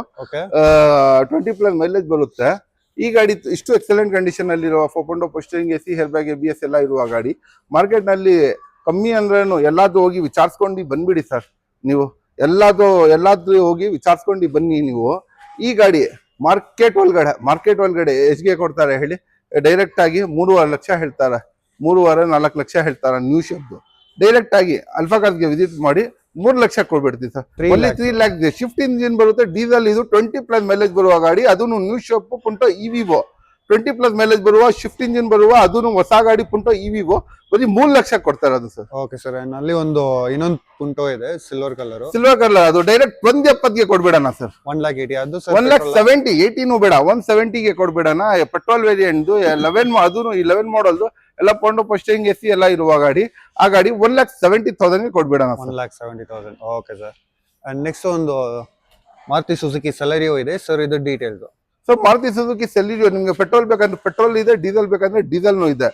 20+ ಮೈಲೇಜ್ ಬರುತ್ತೆ. ಈ ಗಾಡಿ ಇಷ್ಟು ಎಕ್ಸಲೆಂಟ್ ಕಂಡೀಷನ್ ಅಲ್ಲಿ ಇರುವ 4.4 steering, AC, air bag, ABS ಎಲ್ಲ ಇರುವ ಗಾಡಿ ಮಾರ್ಕೆಟ್ ನಲ್ಲಿ ಕಮ್ಮಿ ಅಂದ್ರೇನು ಎಲ್ಲಾದ್ರೂ ಹೋಗಿ ವಿಚಾರಿಸ್ಕೊಂಡು ಬಂದ್ಬಿಡಿ ಸರ್. ನೀವು ಎಲ್ಲಾದ್ರೂ ಹೋಗಿ ವಿಚಾರಿಸ್ಕೊಂಡು ಬನ್ನಿ ನೀವು. ಈ ಗಾಡಿ ಮಾರ್ಕೆಟ್ ಒಳಗಡೆ ಎಷ್ಟಿಗೆ ಕೊಡ್ತಾರೆ ಹೇಳಿ? ಡೈರೆಕ್ಟ್ ಆಗಿ 3.5 ಲಕ್ಷ ಹೇಳ್ತಾರೆ, 3.5-4 ಲಕ್ಷ ಹೇಳ್ತಾರೆ ನ್ಯೂ ಶೇಪ್. ಡೈರೆಕ್ಟ್ ಆಗಿ ಅಲ್ಫಾ ಕಾರ್ಸ್ಗೆ ವಿಸಿಟ್ ಮಾಡಿ 3 ಲಕ್ಷ ಕೊಡ್ಬಿಡ್ತೀವಿ ಸರ್. ಒಳ್ಳೆ 3 lakhs. ಶಿಫ್ಟ್ ಇಂಜಿನ್ ಬರುತ್ತೆ, ಡೀಸೆಲ್ ಇದು, 20+ ಮೈಲೇಜ್ ಬರುವ ಗಾಡಿ. ಅದನ್ನು ನ್ಯೂ ಶೇಪ್ ಪುಂಟೋ EVO, 20+ ಮೈಲೇಜ್ ಬರುವ ಶಿಫ್ಟ್ ಇಂಜಿನ್ ಬರುವ, ಅದನ್ನು ಹೊಸ ಗಾಡಿ ಪುಂಟೋ EVO. ಬರೀ 3 ಲಕ್ಷ ಕೊಡ್ತಾರೆ ಅದು ಸರ್. Okay sir. ಅಲ್ಲಿ ಇನ್ನೊಂದು ಪುಂಟೋ ಇದೆ, ಸಿಲ್ವರ್ ಕಲರ್. ಅದು ಡೈರೆಕ್ಟ್ 170ಗೆ ಕೊಡ್ಬಿಡೋಣ ಸರ್. 1,80,000 ಅದು ಸರ್. 1,70,000, 80 ಬೇಡ, 170ಗೆ ಕೊಡ್ಬಿಡೋಣ. ಪೆಟ್ರೋಲ್ ವೇರಿಯಂಟ್ 11 ಮಾಡಲ್ದು, ಎಲ್ಲ ಪೊಂಡೋ ಸ್ಟೀರಿಂಗ್, AC ಎಲ್ಲ ಇರುವ ಗಾಡಿ. ಆ ಗಾಡಿ 1,70,000ಗೆ ಕೊಡ್ಬಿಡೋಣ. 1,70,000. Okay sir. ಅಂಡ್ ನೆಕ್ಸ್ಟ್ ಒಂದು ಮಾರುತಿ ಸುಜುಕಿ ಸೆಲೆರಿಯೋ ಇದೆ ಸರ್, ಇದು details. So Maruti Suzuki Celerio ನಿಮ್ಗೆ ಪೆಟ್ರೋಲ್ ಬೇಕಂದ್ರೆ ಪೆಟ್ರೋಲ್ ಇದೆ, ಡೀಸೆಲ್ ಬೇಕಂದ್ರೆ ಡೀಸೆಲ್ನು ಇದೆ.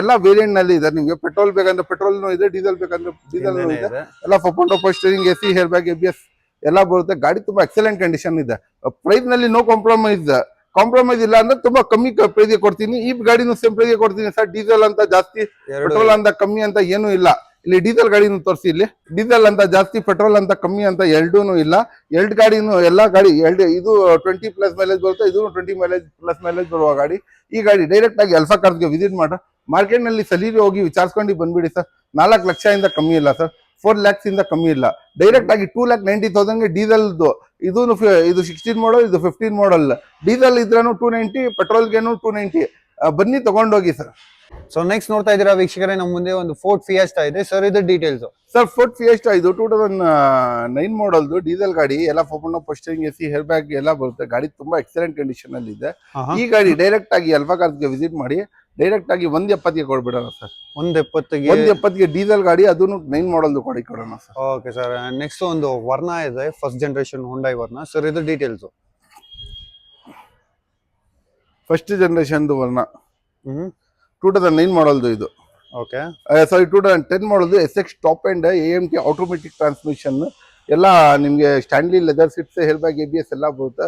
ಎಲ್ಲ ವೇರಿಯಂಟ್ ನಲ್ಲಿ ಇದೆ. ನಿಮ್ಗೆ ಪೆಟ್ರೋಲ್ ಬೇಕಂದ್ರೆ ಪೆಟ್ರೋಲ್ನು ಇದೆ, ಡೀಸೆಲ್ ಬೇಕಂದ್ರೆ ಡೀಸೆಲ್ನು ಇದೆ. ಎಲ್ಲ 4.4 steering, AC, air bag, ABS ಎಲ್ಲ ಬರುತ್ತೆ. ಗಾಡಿ ತುಂಬಾ ಎಕ್ಸಲೆಂಟ್ ಕಂಡೀಷನ್ ಇದೆ. ಪ್ರೈಸ್ ನಲ್ಲಿ ನೋ ಕಾಂಪ್ರಮೈಸ್ ಇಲ್ಲ ಅಂದ್ರೆ ತುಂಬಾ ಕಮ್ಮಿ ಪ್ರೈಸ್ ಕೊಡ್ತೀನಿ. ಈ ಗಾಡಿನೂ ಸೇಮ್ ಪ್ರೈಸ್ ಕೊಡ್ತೀನಿ ಸರ್. ಡೀಸೆಲ್ ಅಂತ ಜಾಸ್ತಿ, ಪೆಟ್ರೋಲ್ ಅಂತ ಕಮ್ಮಿ ಅಂತ ಏನು ಇಲ್ಲ. ಇಲ್ಲಿ ಡೀಸೆಲ್ ಗಾಡಿನೂ ತೋರಿಸಿ. ಇಲ್ಲಿ ಡೀಸೆಲ್ ಅಂತ ಜಾಸ್ತಿ, ಪೆಟ್ರೋಲ್ ಅಂತ ಕಮ್ಮಿ ಅಂತ ಎರಡೂನು ಇಲ್ಲ. ಎರಡು ಗಾಡಿನೂ ಎಲ್ಲ ಗಾಡಿ ಇದು 20+ ಮೈಲೇಜ್ ಬರುತ್ತೆ, ಇದು 20+ ಮೈಲೇಜ್ ಬರುವ ಗಾಡಿ. ಈ ಗಾಡಿ ಡೈರೆಕ್ಟ್ ಆಗಿ ಅಲ್ಫಾ ಕಾರ್ಸ್ಗೆ ವಿಸಿಟ್ ಮಾಡ್ರ. ಮಾರ್ಕೆಟ್ ನಲ್ಲಿ ಸಲೀರಿ ಹೋಗಿ ವಿಚಾರಿಸ್ಕೊಂಡು ಬಂದ್ಬಿಡಿ ಸರ್. 4 ಲಕ್ಷದಿಂದ ಕಮ್ಮಿ ಇಲ್ಲ ಸರ್, 4 lakhs ಇಂದ ಕಮ್ಮಿ ಇಲ್ಲ. ಡೈರೆಕ್ಟ್ ಆಗಿ 2,90,000ಗೆ ಡೀಸೆಲ್ದು. ಇದು 16 ಮಾಡಲ್, ಇದು 15 ಮಾಡಲ್. ಡೀಸೆಲ್ ಇದ್ರೂ 290, ಪೆಟ್ರೋಲ್ಗೇನು 290. ಬನ್ನಿ ತಗೊಂಡೋಗಿ ಸರ್. ಸೊ ನೆಕ್ಸ್ಟ್ ನೋಡ್ತಾ ಇದ್ದೀರಾ ವೀಕ್ಷಕರೇ, ನಮ್ಮ ಮುಂದೆ ಒಂದು ಫೋರ್ಡ್ ಫಿಯೆಸ್ಟಾ ಇದೆ ಸರ್. ಇದು ಡೀಟೇಲ್ಸ್. ಸರ್ ಫೋರ್ಡ್ ಫಿಯೆಸ್ಟಾ ಇದು 2009 ಮಾಡಲ್ದು ಡೀಸೆಲ್ ಗಾಡಿ, ಎಲ್ಲ ಫೋನ್ ಪೋಸ್ಟರಿಂಗ್ ಎಸಿ ಹೇರ್ ಬ್ಯಾಗ್ ಎಲ್ಲ ಬರುತ್ತೆ. ಗಾಡಿ ತುಂಬಾ ಎಕ್ಸಲೆಂಟ್ ಕಂಡೀಷನ್ ಅಲ್ಲಿ ಇದೆ. ಈ ಗಾಡಿ ಡೈರೆಕ್ಟ್ ಆಗಿ ಅಲ್ಫಾ ಕಾರ್ಸ್ಗೆ ವಿಸಿಟ್ ಮಾಡಿ ಡೈರೆಕ್ಟ್ ಆಗಿ 170ಗೆ ಕೊಡ್ಬಿಡೋಣ ಸರ್. 170ಗೆ ಡೀಸೆಲ್ ಗಾಡಿ, ಅದನ್ನು 9 ಮಾಡಲ್ದು ಕೊಡೋಣ ಸರ್. Okay sir. ನೆಕ್ಸ್ಟ್ ಒಂದು ವರ್ನಾ ಇದೆ, first generation Hyundai Verna sir. ಇದು ಡೀಟೇಲ್ಸ್. ಫಸ್ಟ್ ಜನರೇಷನ್ ವರ್ನಾ 2009 ಮಾಡಲ್ದು ಇದು. Okay. Sorry 2010 ಮಾಡಲ್ದು SX top and AMT automatic transmission ಎಲ್ಲ ನಿಮ್ಗೆ Stanley leather seats, hair bag, ABS ಎಲ್ಲ ಬರುತ್ತೆ.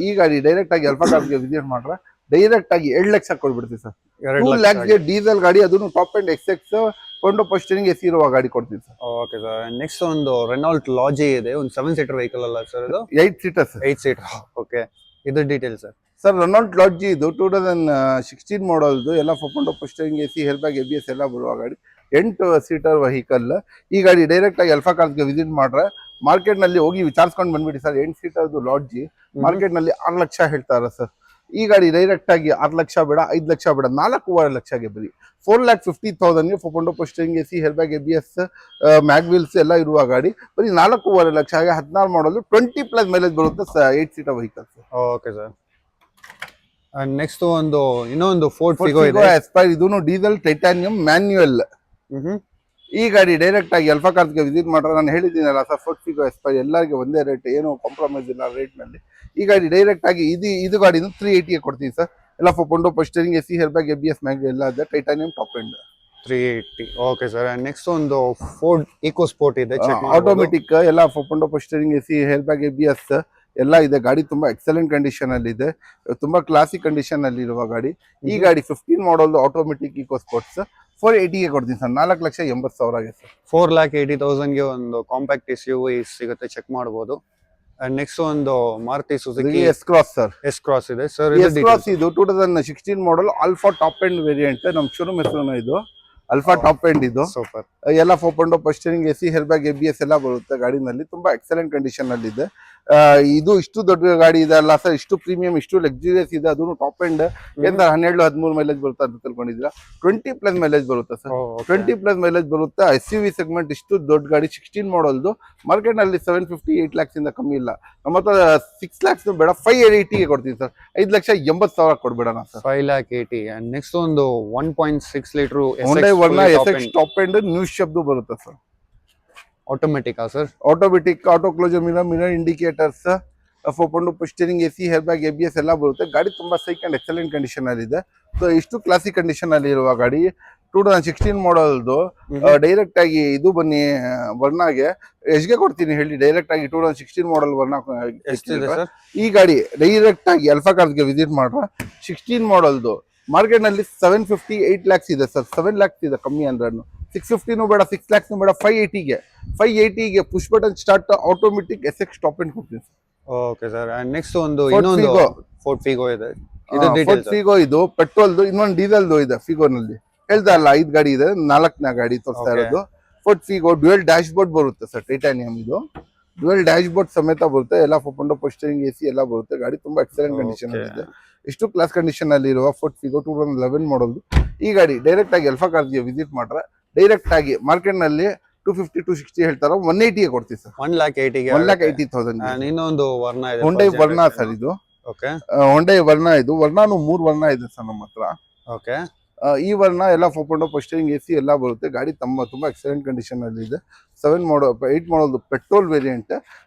ಈ ಗಾಡಿ ಡೈರೆಕ್ಟ್ ಆಗಿ ಅಲ್ಫಾ ಕಾರ್ಸ್ಗೆ ವಿಸಿಟ್ ಮಾಡ್ರೆ ಡೈರೆಕ್ಟ್ ಆಗಿ 2 ಲಕ್ಷ ಕೊಡ್ಬಿಡ್ತೀವಿ ಸರ್. 2 lakhsಗೆ ಡೀಸೆಲ್ ಗಾಡಿ, ಅದನ್ನು ಟಾಪ್ ಅಂಡ್ XX ಕೊಂಡು ಪೋಸ್ಟರಿಂಗ್ ಎಸಿ ಇರುವ ಗಾಡಿ ಕೊಡ್ತೀವಿ ಸರ್. Okay sir. ನೆಕ್ಸ್ಟ್ ಒಂದು ರೆನಾಲ್ಟ್ ಲಾಜಿ ಇದೆ, ಒಂದು 7 ಸೀಟರ್ ವೆಹಿಕಲ್ ಅಲ್ಲ ಸರ್ ಇದು? 8 ಸೀಟರ್ ಸರ್. 8 ಸೀಟರ್. ಓಕೆ. ಇದು details sir. Sir Renault Lodgy ಇದು 2016 ಮಾಡಲ್ದು, ಎಲ್ಲ ಫೋನ್ power steering AC, air bag, ABS ಎಲ್ಲ ಬರುವ ಗಾಡಿ, 8 ಸೀಟರ್ ವೆಹಿಕಲ್. ಈ ಗಾಡಿ ಡೈರೆಕ್ಟ್ ಆಗಿ ಅಲ್ಫಾ ಕಾರ್ಸ್ಗೆ ವಿಸಿಟ್ ಮಾಡ್ರೆ ಮಾರ್ಕೆಟ್ ನಲ್ಲಿ ಹೋಗಿ ವಿಚಾರಿಸ್ಕೊಂಡು ಬಂದ್ಬಿಡಿ ಸರ್. 8 ಸೀಟರ್ದು ಲಾಡ್ಜಿ ಮಾರ್ಕೆಟ್ ನಲ್ಲಿ 6 ಲಕ್ಷ ಹೇಳ್ತಾರೆ ಸರ್. ಈ ಗಾಡಿ ಡೈರೆಕ್ಟ್ ಆಗಿ 6 ಲಕ್ಷ ಬೇಡ, 5 ಲಕ್ಷ ಬೇಡ, 4.5 ಲಕ್ಷಗೆ ಬರೀ 4,50,000ಗೆ ಫೋನ್ power steering AC, air bag, ABS, mag wheels ಎಲ್ಲ ಇರುವ ಗಾಡಿ ಬರೀ 4.5 ಲಕ್ಷಗೆ 16 ಮಾಡಲು 20+ ಮೈಲೇಜ್ ಬರುತ್ತೆ 8 seater vehicle. Okay sir. Next ಇನ್ನೊಂದು ಫೋರ್ಡ್ ಫಿಗೋ ಇದೆ, ಎಸ್ಪೈರ್. ಇದೂನು ಡೀಸೆಲ್ ಟೈಟಾನಿಯಂ ಮ್ಯಾನ್ಯುಯಲ್. ಈ ಗಾಡಿ ಡೈರೆಕ್ಟ್ ಆಗಿ ಅಲ್ಫಾ ಕಾರ್ಸ್ಗೆ ವಿಸಿಟ್ ಮಾಡ್ರೆ ನಾನು ಹೇಳಿದ್ದೀನಲ್ಲ ಸರ್, ಫೋರ್ಡ್ ಫಿಗೋ ಎಸ್ಪೈರ್ ಎಲ್ಲರಿಗೆ ಒಂದೇ ರೇಟ್, ಏನು ಕಾಂಪ್ರಮೈಸ್ ಇಲ್ಲ ರೇಟ್ ನಲ್ಲಿ. ಈ ಗಾಡಿ ಡೈರೆಕ್ಟ್ ಆಗಿ ಇದು ಗಾಡಿನ 380ಗೆ ಕೊಡ್ತೀವಿ ಸರ್. ಎಲ್ಲ ಫೋನ್ power steering AC, air bag, ABS, mag ಎಲ್ಲ ಇದೆ, titanium top end 380. Okay sir. Next ಒಂದು ಫೋರ್ಡ್ ಈಕೋ ಸ್ಪೋರ್ಟ್ ಇದೆ, ಆಟೋಮೆಟಿಕ್, ಎಲ್ಲ ಫೋನ್ power steering AC, air bag, ABS ಎಲ್ಲ ಇದೆ. ಗಾಡಿ ತುಂಬಾ ಎಕ್ಸಲೆಂಟ್ ಕಂಡೀಷನ್ ಅಲ್ಲಿ ಇದೆ, ತುಂಬಾ ಕ್ಲಾಸಿಕ್ ಕಂಡೀಷನ್ ಅಲ್ಲಿ ಇರುವ ಗಾಡಿ. ಈ ಗಾಡಿ 15 ಮಾಡಲ್ ಆಟೋಮೆಟಿಕ್ ಈಕೋ ಸ್ಪೋರ್ಟ್ಸ್ 480ಗೆ ಕೊಡ್ತೀನಿ ಸರ್, 4,80,000ಗೆ ಸರ್. 4,80,000ಗೆ ಒಂದು ಕಾಂಪ್ಯಾಕ್ಟ್ SUV ಸಿಗುತ್ತೆ, ಚೆಕ್ ಮಾಡಬಹುದು. ನೆಕ್ಸ್ಟ್ ಒಂದು Maruti Suzuki S Cross sir. S Cross ಇದೆ ಸರ್. ಎಸ್ ಕ್ರಾಸ್ ಇದು 2016 model Alpha top end variant, ನಮ್ ಶೋರೂಮ್ ಹೆಸರು ಇದು ಅಲ್ಫಾ ಟಾಪ್ ಎಂಡ್. ಇದು ಸೂಪರ್. ಎಲ್ಲ ಫೋನ್ power steering AC, air bag, ABS ಎಲ್ಲ ಬರುತ್ತೆ ಗಾಡಿನಲ್ಲಿ, ತುಂಬಾ ಎಕ್ಸಲೆಂಟ್ ಕಂಡೀಷನ್ ಅಲ್ಲಿ ಇದೆ. ಇದು ಇಷ್ಟು ದೊಡ್ಡ ಗಾಡಿ ಇದೆ ಅಲ್ಲ ಸರ್, ಇಷ್ಟು ಪ್ರೀಮಿಯಂ, ಇಷ್ಟು ಲಕ್ಸುರಿಯಸ್ ಇದೆ, ಅದನ್ನು ಟಾಪ್ ಎಂಡ್. ಏನ್ 12-13 ಮೈಲೇಜ್ ಬರುತ್ತೆ ಅಂತ ತಿಳ್ಕೊಂಡಿದ್ದೀರಾ? 20+ ಮೈಲೇಜ್ ಬರುತ್ತೆ ಸರ್. 20+ ಮೈಲೇಜ್ ಬರುತ್ತೆ. SUV ಸೆಗ್ಮೆಂಟ್ ಇಷ್ಟು ದೊಡ್ಡ ಗಾಡಿ 16 ಮಾಡಲ್ದು ಮಾರ್ಕೆಟ್ ನಲ್ಲಿ 750-8 lakhs ಇಂದ ಕಮ್ಮಿ ಇಲ್ಲ. ನಮ್ಮ ಹತ್ರ 6 lakhs ಬೇಡ, 580ಗೆ ಕೊಡ್ತೀವಿ ಸರ್. 5,80,000 ಕೊಡ್ಬೇಡಣ ಸರ್. 5,80,000. ನೆಕ್ಸ್ಟ್ ಒಂದು 1.6 litre Hyundai Verna SX top end new ಶಬ್ದು ಬರುತ್ತೆ sir. Automatic sir? Automatic, auto closer mirror indicators, ಫೋನ್ power steering AC, air bag, ABS ಎಲ್ಲ ಬರುತ್ತೆ. ಗಾಡಿ ತುಂಬಾ ಸೈಕ್ ಅಂಡ್ ಎಕ್ಸಲೆಂಟ್ ಕಂಡೀಷನ್ ಅಲ್ಲಿ ಇದೆ. ಸೊ ಇಷ್ಟು ಕ್ಲಾಸಿಕ್ ಕಂಡೀಷನ್ ಅಲ್ಲಿ ಇರುವ ಗಾಡಿ 2016 ಮಾಡಲ್ದು. ಡೈರೆಕ್ಟ್ ಆಗಿ ಇದು ಬನ್ನಿ ವರ್ನಾಗೆ ಎಷ್ಟ್ಗೆ ಕೊಡ್ತೀನಿ ಹೇಳಿ? ಡೈರೆಕ್ಟ್ ಆಗಿ 2016 ಮಾಡಲ್ ವರ್ನಾ ಈ ಗಾಡಿ ಡೈರೆಕ್ಟ್ ಆಗಿ ಅಲ್ಫಾ ಕಾರ್ಸ್ಗೆ ವಿಸಿಟ್ ಮಾಡ್ರೆ 16 ಮಾಡಲ್ದು ಮಾರ್ಕೆಟ್ ನಲ್ಲಿ 750-8 lakhs ಇದೆ ಸರ್. 7 lakhs ಇದೆ ಕಮ್ಮಿ ಅಂದ್ರೆ. 650 ಬೇಡ, 6 lakhs ಬೇಡ, 580ಗೆ push button start automatic SX top end ಕೊಡ್ತೀನಿ ಸರ್. Okay sir. ನೆಕ್ಸ್ಟ್ ಇನ್ನೊಂದು ಫೋರ್ಡ್ ಫಿಗೋ ಇದೆ. ಫೋರ್ಡ್ ಫಿಗೋ ಇದು ಪೆಟ್ರೋಲ್ದು, ಇನ್ನೊಂದು ಡೀಸೆಲ್ದು ಇದೆ ಫಿಗೋ ನಲ್ಲಿ. ಹೇಳ್ತಾ ಅಲ್ಲ 5 ಗಾಡಿ ಇದೆ, 4ನೇ ಗಾಡಿ ತೋರಿಸ್ತಾ ಇರೋದು. Ford Figo dual dash board ಬರುತ್ತೆ ಸರ್, ಟೈಟಾನಿಯಂ ಇದು. ಡ್ಯುಯಲ್ ಡ್ಯಾಶ್ ಬೋರ್ಡ್ ಸಮೇತ ಬರುತ್ತೆ, ಎಲ್ಲ ಫೋನ್ ಪೋಸ್ಟರಿಂಗ್ ಎಸಿ ಎಲ್ಲ ಬರುತ್ತೆ. ಗಾಡಿ ತುಂಬಾ ಎಕ್ಸಲೆಂಟ್ ಕಂಡೀಷನ್ ಅಲ್ಲಿ ಇದೆ. ಇಷ್ಟು ಕ್ಲಾಸ್ ಕಂಡೀಷನ್ ಅಲ್ಲಿ ಇರುವ ಫೋರ್ಡ್ ಫಿಗೋ 2011 ಮಾಡಲ್. ಈ ಗಾಡಿ ಡೈರೆಕ್ಟ್ ಆಗಿ ಅಲ್ಫಾ ಕಾರ್ಸ್ಗೆ ವಿಸಿಟ್ ಮಾಡ್ರೆ ಡೈರೆಕ್ಟ್ ಆಗಿ ಮಾರ್ಕೆಟ್ ನಲ್ಲಿ 250-260 ಹೇಳ್ತಾರ, 180ಗೆ ಕೊಡ್ತೀವಿ ಸರ್. 1,80,000. ಇನ್ನೊಂದು ವರ್ನಾ ಇದೆ, Hyundai Verna ಸರ್ ಇದು. ಓಕೆ. Hyundai Verna ಇದು. ವರ್ನಾನು 3 ವರ್ನಾ ಇದೆ ಸರ್ ನಮ್ಮ ಹತ್ರ. ಓಕೆ. ಈ ವರ್ನ ಎಲ್ಲ ಫೋನ್ ಪೋಸ್ಟರಿಂಗ್ ಎಸಿ ಎಲ್ಲ ಬರುತ್ತೆ. ಗಾಡಿ ತುಂಬಾ ಎಕ್ಸಲೆಂಟ್ ಕಂಡೀಷನ್ ಅಲ್ಲಿ ಇದೆ. 8 ಮಾಡಲ್ ಪೆಟ್ರೋಲ್ ವೇರಿಯಂಟ್.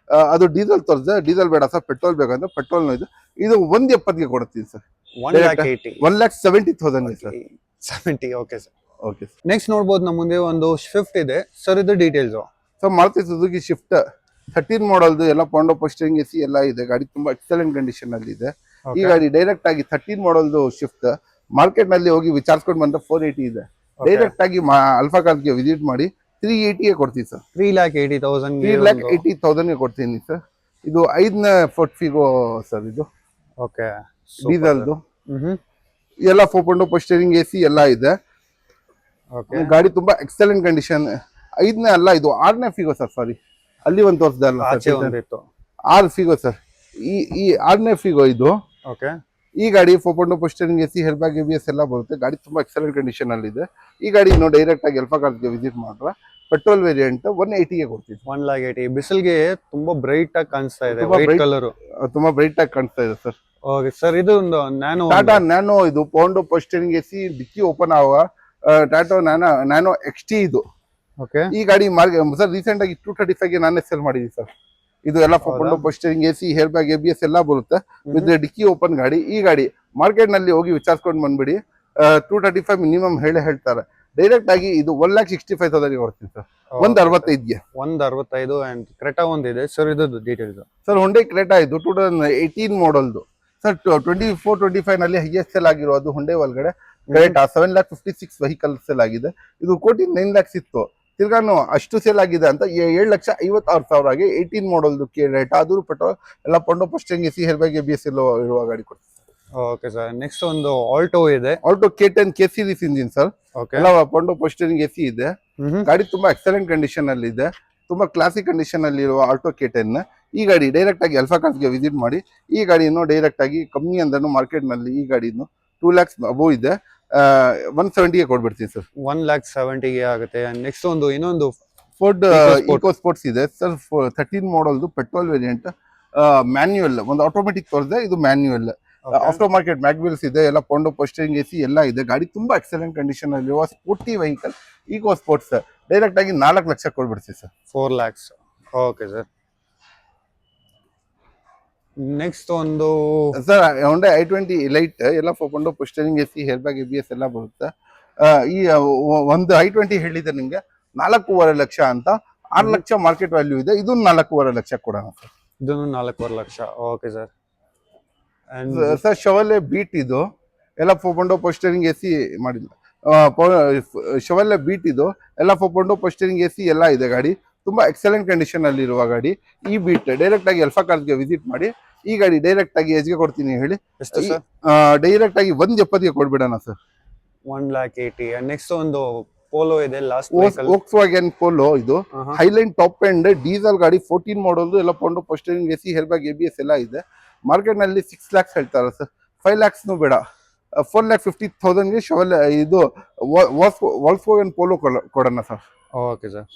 ಅದು ಡೀಸೆಲ್ ತೋರಿಸಿದೆ, ಡೀಸೆಲ್ ಬೇಡ ಸರ್, ಪೆಟ್ರೋಲ್ ಬೇಕಂದ್ರೆ ಪೆಟ್ರೋಲ್ ಇದು. ಇದು 170ಗೆ ಕೊಡ್ತೀವಿ sir. 1,70,000 sir. 70. Okay sir. Okay sir. Next ನೋಡ್ಬೋದು ನಮ್ಮ ಮುಂದೆ ಒಂದು ಸ್ವಿಫ್ಟ್ ಇದೆ ಸರ್. ಇದು details. So Maruti Suzuki Swift 13 ಮಾಡಲ್ದು, ಎಲ್ಲ ಪೌಂಡೋ ಪೋಸ್ಟರಿಂಗ್ ಎಸಿ ಎಲ್ಲ ಇದೆ. ಗಾಡಿ ತುಂಬಾ ಎಕ್ಸಲೆಂಟ್ ಕಂಡೀಷನ್ ಅಲ್ಲಿ ಇದೆ. ಈ ಗಾಡಿ ಡೈರೆಕ್ಟ್ ಆಗಿ 13 ಮಾಡಲ್ದು ಶಿಫ್ಟ್ ಮಾರ್ಕೆಟ್ ನಲ್ಲಿ ಹೋಗಿ ವಿಚಾರಿಸ್ಕೊಂಡು ಬಂದ್ರೆ 480 ಇದೆ. ಡೈರೆಕ್ಟ್ ಆಗಿ ಅಲ್ಫಾ ಕಾರ್ಸ್ಗೆ ವಿಸಿಟ್ ಮಾಡಿ 380ಗೆ ಕೊಡ್ತೀವಿ ಸರ್. 3,80,000 ಕೊಡ್ತೀನಿ ಸರ್. ಇದು 5ನೇ ಫೋರ್ಡ್ ಫಿಗೋ ಸರ್ ಇದು. ಓಕೆ. ಡೀಸೆಲ್ದು ಎಲ್ಲ ಫೋನ್ ಪೋಸ್ಟರಿಂಗ್ ಎಸಿ ಎಲ್ಲ ಇದೆ. ಗಾಡಿ ತುಂಬಾ ಎಕ್ಸಲೆಂಟ್ ಕಂಡೀಷನ್. 5ನೇ ಅಲ್ಲ, ಇದು 6ನೇ ಫಿಗೋ ಸರ್. ಸಾರಿ, ಅಲ್ಲಿ ಒಂದು ತೋರಿಸ್ದೆ ಅಲ್ಲ, 6 ಫಿಗೋ ಸರ್. ಈ 6ನೇ ಫಿಗೋ ಇದು. ಓಕೆ. ಈ ಗಾಡಿ 4.2 power steering AC air bag ABS ಎಲ್ಲ ಬರುತ್ತೆ. ಗಾಡಿ ತುಂಬಾ ಎಕ್ಸಲೆಂಟ್ ಕಂಡೀಷನ್ ಅಲ್ಲಿ ಇದೆ. ಈ ಗಾಡಿ ಡೈರೆಕ್ಟ್ ಆಗಿ ಎಲ್ಫಾ ಕಾರ್ಸ್ಗೆ ವಿಸಿಟ್ ಮಾಡ್ರೆ ಪೆಟ್ರೋಲ್ ವೇರಿಯಂಟ್ 180ಗೆ ಕೊಡ್ತೀವಿ. 1,80,000 ಬಿಸಿಲ್ಗೆ ತುಂಬಾ ಬ್ರೈಟ್ ಆಗಿ ಕಾಣಿಸ್ತಾ ಇದೆ, ತುಂಬಾ ವೈಟ್ bright- ಕಲರ್. ತುಂಬಾ ಬ್ರೈಟ್ ಆಗಿ ಕಾಣಿಸ್ತಾ ಇದೆ ಸರ್. ಓಕೆ ಸರ್, ಇದು ಒಂದು ನ್ಯಾನೋ. ಟಾಟಾ ನ್ಯಾನೋ ಇದು ಪೌಂಡ್ ಪೋಸ್ಟರಿಂಗ್ ಎಸಿ ಡಿಕ್ಕಿ ಓಪನ್ ಆಗುವ ಟಾಟಾ ನ್ಯಾನೋ XT ಇದು. ಓಕೆ ಈ ಗಾಡಿ ಸರ್ ರೀಸೆಂಟ್ ಆಗಿ 235ಗೆ ನಾನೇ ಸೆಲ್ ಮಾಡಿದೀನಿ ಸರ್. ಇದು ಎಲ್ಲ 4.2 power steering AC air bag ABS ಎಲ್ಲ ಬರುತ್ತೆ ವಿತ್ ಡಿಕ್ಕಿ ಓಪನ್ ಗಾಡಿ. ಈ ಗಾಡಿ ಮಾರ್ಕೆಟ್ ನಲ್ಲಿ ಹೋಗಿ ವಿಚಾರಿಸ್ಕೊಂಡು ಬಂದ್ಬಿಡಿ, 235 ಮಿನಿಮಮ್ ಹೇಳ್ತಾರೆ. ಡೈರೆಕ್ಟ್ ಆಗಿ ಇದು 1,65,000 ಕೊಡ್ತೀನಿ ಸರ್. 165ಗೆ 165 ಅಂಡ್ ಕ್ರೆಟಾ ಒಂದಿದೆ ಸರ್. ಇದು ಡೀಟೇಲ್ಸ್ ಸರ್ ಹೊಂಡೈ ಕ್ರೆಟಾ ಇದು 2018 ಮಾಡಲ್ದು ಸರ್. 24-25 ನಲ್ಲಿ ಹೈಯೆಸ್ಟ್ ಸೆಲ್ ಆಗಿರೋದು ಹೊಂಡೈ ಒಳಗಡೆ ಕ್ರೆಟಾ 7,56,000 ವೆಹಿಕಲ್ ಸೆಲ್ ಆಗಿದೆ. ಇದು ಕೋಟಿ 9 lakhs ಇತ್ತು, ತಿರ್ಗಾನು ಅಷ್ಟು ಸೇಲ್ ಆಗಿದೆ ಅಂತ 7,56,000ಗೆ 18 ಮಾಡಲ್ದು ಕ್ರೆಟಾ, ಅದು ಪೆಟ್ರೋಲ್ ಎಲ್ಲ ಪೌಂಡ್ power steering AC air bag ABS ಎಲ್ಲ ಇರುವ ಗಾಡಿ ಕೊಡ್ತೀವಿ. ಓಕೆ ಸರ್, ನೆಕ್ಸ್ಟ್ ಒಂದು ಆಲ್ಟೋ ಇದೆ. Alto K10 K series engine sir. Okay ಎಲ್ಲ ಪೌಂಡ್ ಪೋಸ್ಟರಿಂಗ್ ಎಸಿ ಇದೆ. ಗಾಡಿ ತುಂಬಾ ಎಕ್ಸಲೆಂಟ್ ಕಂಡೀಷನ್ ಅಲ್ಲಿ ಇದೆ, ತುಂಬಾ ಕ್ಲಾಸಿಕ್ ಕಂಡೀಷನ್ ಅಲ್ಲಿ ಇರುವ ಆಲ್ಟೋ K10. ಈ ಗಾಡಿ ಡೈರೆಕ್ಟ್ ಆಗಿ ಅಲ್ಫಾ ಕಾರ್ಸ್ಗೆ ವಿಸಿಟ್ ಮಾಡಿ. ಈ ಗಾಡಿಯನ್ನು ಡೈರೆಕ್ಟ್ ಆಗಿ ಕಮ್ಮಿ ಅಂದ್ರೂ ಮಾರ್ಕೆಟ್ ನಲ್ಲಿ ಈ ಗಾಡಿನು 2 lakhs ಅಬೋವ್ ಇದೆ, 170ಗೆ ಕೊಡ್ಬಿಡ್ತೀನಿ ಸರ್. 1,70,000 ಆಗುತ್ತೆ. ನೆಕ್ಸ್ಟ್ ಒಂದು ಇನ್ನೊಂದು ಫೋರ್ಡ್ EcoSport. ಇಕೋ ಸ್ಪೋರ್ಟ್ಸ್ ಇದೆ ಸರ್. 13 ಮಾಡಲ್ದು ಪೆಟ್ರೋಲ್ ವೇರಿಯಂಟ್, ಮ್ಯಾನ್ಯುಯಲ್. ಒಂದು ಆಟೋಮೆಟಿಕ್ ತೋರಿಸಿದೆ, ಇದು ಮ್ಯಾನ್ಯುಯಲ್. ಆಫ್ಟರ್ ಮಾರ್ಕೆಟ್ ಮ್ಯಾಗ್ವಿಲ್ಸ್ ಇದೆ, ಎಲ್ಲ ಪೌಂಡ್ ಪೋಸ್ಟರಿಂಗ್ ಎಸಿ ಎಲ್ಲ ಇದೆ. ಗಾಡಿ ತುಂಬಾ ಎಕ್ಸಲೆಂಟ್ ಕಂಡೀಷನ್ ಅಲ್ಲಿರುವ sporty vehicle Eco Sports. Direct ಆಗಿ 4 ಲಕ್ಷ ಕೊಡ್ಬಿಡ್ತೀವಿ sir. 4 lakhs. Okay sir, next ಒಂದು ಸರ್ ಹೊಂಡೈ i20 ಲೈಟ್ ಎಲ್ಲ 4.2 power steering AC air bag ABS ಎಲ್ಲ ಬರುತ್ತೆ. ಈ ಒಂದು i20 ಹೇಳಿದೆ ನಿಮ್ಗೆ 4.5 ಲಕ್ಷ ಅಂತ. 6 ಲಕ್ಷ ಮಾರ್ಕೆಟ್ ವ್ಯಾಲ್ಯೂ ಇದೆ, ಇದು 4.5 ಲಕ್ಷ ಕೊಡೋಣ ಸರ್. ಇದನ್ನು 4.5 lakh. Okay sir. And sir Chevrolet Beat ಇದು ಎಲ್ಲ 4.2 ಪೋಸ್ಟರಿಂಗ್ ಎಸಿ ಮಾಡಿಲ್ಲ. ಶವಲೆ ಬೀಟ್ ಇದು ಎಲ್ಲ 4.2 ಪೋಸ್ಟರಿಂಗ್ ಎಸಿ ಎಲ್ಲ ಇದೆ. ಗಾಡಿ ತುಂಬಾ ಎಕ್ಸಲೆಂಟ್ ಕಂಡೀಷನ್ ಅಲ್ಲಿ ಇರುವ ಗಾಡಿ. ಈ ಬೀಟ್ ಡೈರೆಕ್ಟ್ ಆಗಿ ಅಲ್ಫಾ ಕಾರ್ಸ್ಗೆ ವಿಸಿಟ್ ಮಾಡಿ. ಈ ಗಾಡಿ ಡೈರೆಕ್ಟ್ ಆಗಿ ಎಜ್ಗೆ ಕೊಡ್ತೀನಿ ಹೇಳಿ, ಎಷ್ಟು ಸರ್? ಡೈರೆಕ್ಟ್ ಆಗಿ 170ಗೆ ಕೊಡ್ಬಿಡೋಣ ಸರ್. 1,80,000. ಅಂಡ್ ನೆಕ್ಸ್ಟ್ ಒಂದು ಪೋಲೋ ಇದೆ, ಲಾಸ್ಟ್ ವೋಕ್ಸ್ವ್ಯಾಗನ್ ಪೋಲೋ ಇದು ಹೈಲೈನ್ ಟಾಪ್ ಎಂಡ್ ಡೀಸೆಲ್ ಗಾಡಿ. 14 ಮಾಡಲ್ದು ಎಲ್ಲ ಪೌಂಡ್ power steering AC air bag ABS ಎಲ್ಲ ಇದೆ. ಮಾರ್ಕೆಟ್ ನಲ್ಲಿ 6 lakhs ಹೇಳ್ತಾರೆ ಸರ್. 5 lakhs ಬೇಡ, 4,50,000ಗೆ ಶವಲ್ ಇದು ವಾಲ್ಕ್ಸ್ವ್ಯಾಗನ್ ಪೋಲೋ ಕೊಡೋಣ ಸರ್. Okay sir.